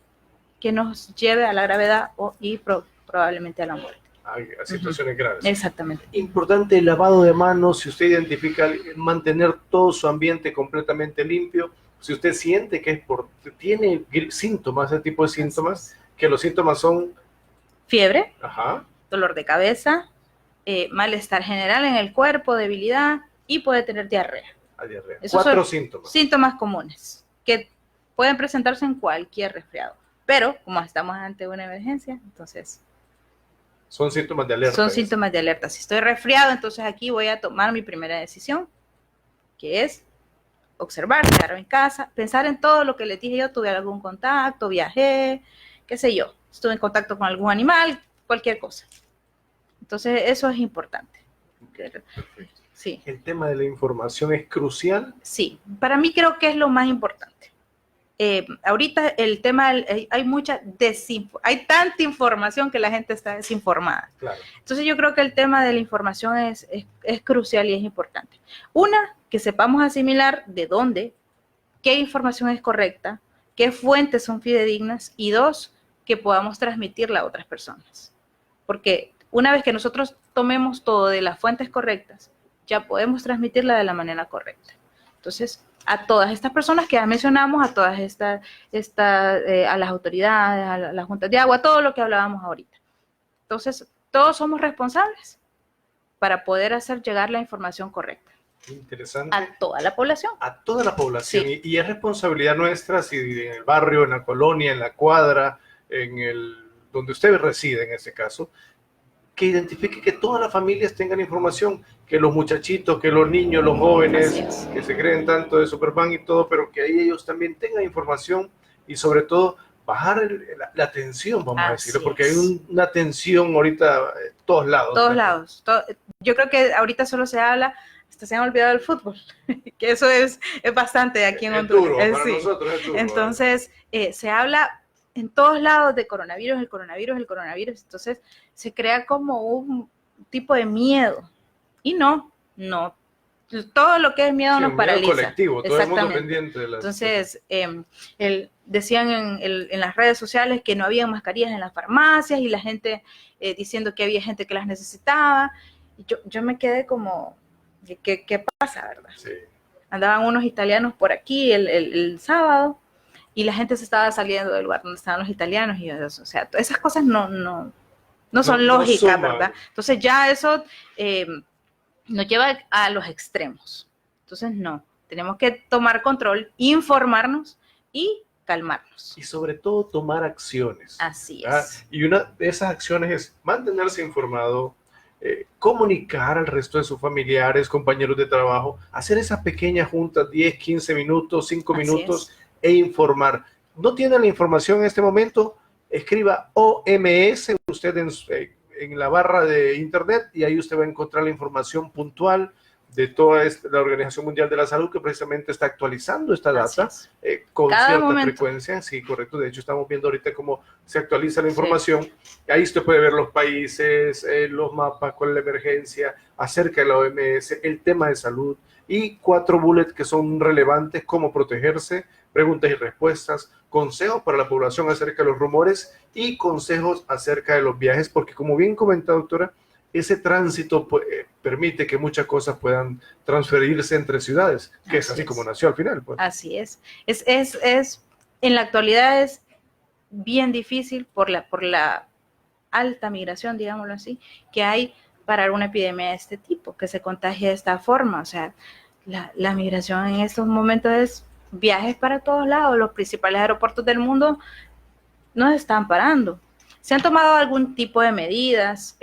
que nos lleve a la gravedad y probablemente a la muerte. A situaciones uh-huh. graves. Exactamente. Importante el lavado de manos, si usted identifica, mantener todo su ambiente completamente limpio. Si usted siente que tiene síntomas, ese tipo de síntomas, que los síntomas son fiebre, ajá. dolor de cabeza, malestar general en el cuerpo, debilidad, y puede tener diarrea. Diarrea. Esos 4 son síntomas. Síntomas comunes que pueden presentarse en cualquier resfriado. Pero, como estamos ante una emergencia, entonces... Son síntomas de alerta. Son síntomas de alerta. Si estoy resfriado, entonces aquí voy a tomar mi primera decisión, que es observar, quedarme en casa, pensar en todo lo que les dije yo, tuve algún contacto, viajé, qué sé yo, estuve en contacto con algún animal, cualquier cosa. Entonces, eso es importante. Perfecto. Sí. ¿El tema de la información es crucial? Sí, para mí creo que es lo más importante. Ahorita el tema, hay tanta información que la gente está desinformada. Claro. Entonces yo creo que el tema de la información es crucial y es importante. Una, que sepamos asimilar de dónde, qué información es correcta, qué fuentes son fidedignas, y dos, que podamos transmitirla a otras personas. Porque una vez que nosotros tomemos todo de las fuentes correctas, ya podemos transmitirla de la manera correcta. Entonces, a todas estas personas que ya mencionamos, a todas a las autoridades, a las juntas de agua, todo lo que hablábamos ahorita. Entonces, todos somos responsables para poder hacer llegar la información correcta. Interesante. a toda la población. A toda la población. Sí. Y es responsabilidad nuestra, si en el barrio, en la colonia, en la cuadra, donde usted reside en ese caso, que identifique que todas las familias tengan información, que los muchachitos, que los niños, los jóvenes, que se creen tanto de Superman y todo, pero que ahí ellos también tengan información y sobre todo bajar la tensión, vamos a decirlo, porque hay una tensión ahorita en todos lados. Todos lados. Yo creo que ahorita solo se habla, hasta se han olvidado del fútbol, que eso es bastante aquí en Honduras. Duro, para nosotros es duro. Entonces, se habla en todos lados de coronavirus, el coronavirus, el coronavirus. Entonces, se crea como un tipo de miedo. Y no. Todo lo que es miedo nos paraliza. Colectivo, todo el mundo pendiente de las... Entonces, decían en las redes sociales que no había mascarillas en las farmacias y la gente diciendo que había gente que las necesitaba. Y yo me quedé como, ¿qué pasa, verdad? Sí. Andaban unos italianos por aquí el sábado y la gente se estaba saliendo del lugar donde estaban los italianos y o sea, esas cosas no son lógicas, ¿verdad? Entonces ya eso nos lleva a los extremos. Entonces no, tenemos que tomar control, informarnos y calmarnos. Y sobre todo tomar acciones. Así es. Y una de esas acciones es mantenerse informado, comunicar al resto de sus familiares, compañeros de trabajo, hacer esas pequeñas juntas, 10, 15 minutos, 5 minutos, e informar. ¿No tiene la información en este momento? Escriba OMS usted en la barra de internet y ahí usted va a encontrar la información puntual de toda la Organización Mundial de la Salud, que precisamente está actualizando esta data con cada cierta momento. frecuencia. Sí, correcto. De hecho, estamos viendo ahorita cómo se actualiza la información. Sí. Ahí usted puede ver los países, los mapas, cuál es la emergencia, acerca de la OMS, el tema de salud y 4 bullets que son relevantes: cómo protegerse, preguntas y respuestas, consejos para la población acerca de los rumores y consejos acerca de los viajes, porque como bien comenta, doctora, ese tránsito permite que muchas cosas puedan transferirse entre ciudades, que es así como nació al final. Pues. Así es. En la actualidad es bien difícil por la alta migración, digámoslo así, que hay para una epidemia de este tipo, que se contagie de esta forma. O sea, la migración en estos momentos es viajes para todos lados. Los principales aeropuertos del mundo nos están parando. Se han tomado algún tipo de medidas.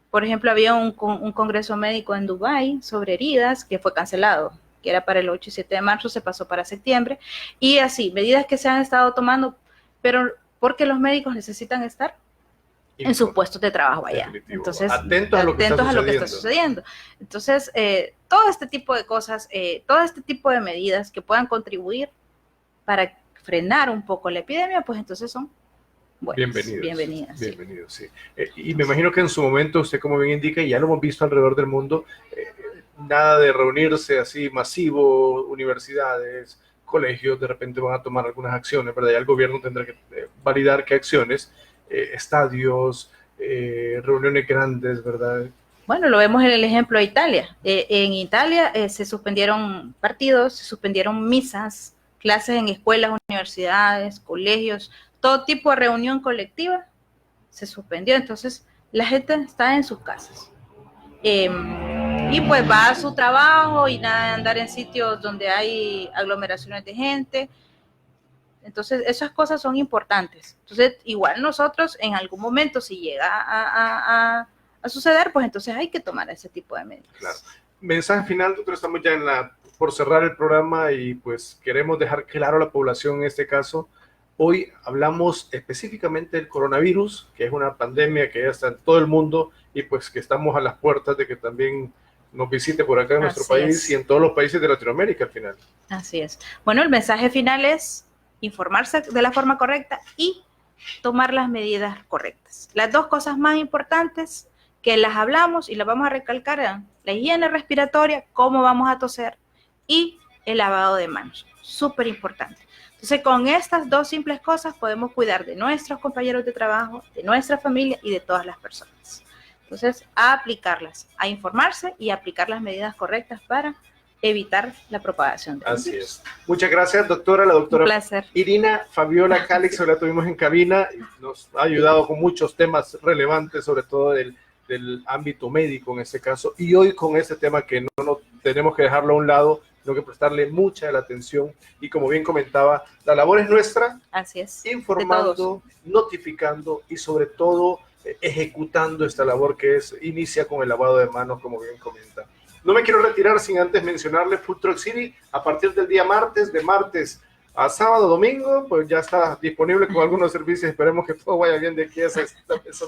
Por ejemplo, había un congreso médico en Dubái sobre heridas que fue cancelado, que era para el 8 y 7 de marzo, se pasó para septiembre. Y así, medidas que se han estado tomando, pero porque los médicos necesitan estar en sus puestos de trabajo allá. Entonces, atentos a lo que está sucediendo. Entonces, todo este tipo de cosas, todo este tipo de medidas que puedan contribuir para frenar un poco la epidemia, pues entonces son bienvenidas. Bienvenidos, sí. Y me imagino que en su momento, usted como bien indica, y ya lo hemos visto alrededor del mundo, nada de reunirse así masivo, universidades, colegios, de repente van a tomar algunas acciones, ¿verdad? Ya el gobierno tendrá que validar qué acciones, estadios, reuniones grandes, ¿verdad? Bueno, lo vemos en el ejemplo de Italia. En Italia se suspendieron partidos, se suspendieron misas, clases en escuelas, universidades, colegios, todo tipo de reunión colectiva se suspendió. Entonces, la gente está en sus casas. Y pues va a su trabajo y nada de andar en sitios donde hay aglomeraciones de gente. Entonces, esas cosas son importantes. Entonces, igual nosotros en algún momento, si llega a suceder, pues entonces hay que tomar ese tipo de medidas. Claro. Mensaje final, doctor, estamos ya por cerrar el programa y pues queremos dejar claro a la población en este caso. Hoy hablamos específicamente del coronavirus, que es una pandemia que ya está en todo el mundo y pues que estamos a las puertas de que también nos visite por acá en nuestro país y en todos los países de Latinoamérica al final. Así es. Bueno, el mensaje final es informarse de la forma correcta y tomar las medidas correctas. Las dos cosas más importantes que las hablamos y las vamos a recalcar eran la higiene respiratoria, cómo vamos a toser y el lavado de manos. Súper importante. Entonces, con estas dos simples cosas podemos cuidar de nuestros compañeros de trabajo, de nuestra familia y de todas las personas. Entonces, a aplicarlas, a informarse y a aplicar las medidas correctas para evitar la propagación del virus. Así es. Muchas gracias, doctora. La doctora Irina Fabiola Calix, la tuvimos en cabina y nos ha ayudado con muchos temas relevantes, sobre todo del ámbito médico en este caso, y hoy con este tema que no tenemos que dejarlo a un lado, sino que prestarle mucha de la atención. Y como bien comentaba, la labor es nuestra. Así es. Informando, notificando y sobre todo ejecutando esta labor que inicia con el lavado de manos, como bien comenta. No me quiero retirar sin antes mencionarle Food Truck City a partir del día martes, de martes a sábado, domingo, pues ya está disponible con algunos servicios. Esperemos que todo vaya bien de aquí a ese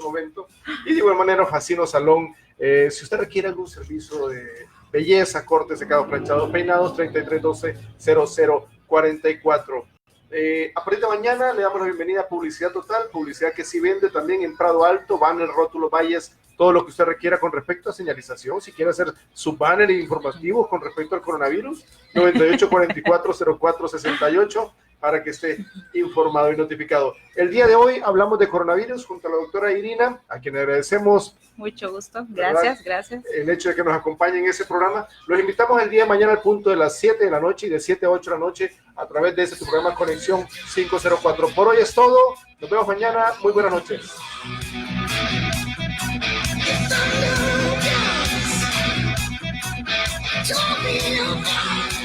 momento. Y de igual manera, Facino Salón, si usted requiere algún servicio de belleza, cortes, secado, planchado, peinados, 3312-0044. A partir de mañana le damos la bienvenida a Publicidad Total, publicidad que sí vende también en Prado Alto, banner, rótulos, valles, todo lo que usted requiera con respecto a señalización. Si quiere hacer su banner informativo con respecto al coronavirus, 9844-0468, para que esté informado y notificado. El día de hoy hablamos de coronavirus junto a la doctora Irina, a quien agradecemos. Mucho gusto, gracias, gracias. El hecho de que nos acompañen en ese programa. Los invitamos el día de mañana al punto de las 7 de la noche y de 7 a 8 de la noche a través de tu programa Conexión 504. Por hoy es todo. Nos vemos mañana. Muy buenas noches. Don't be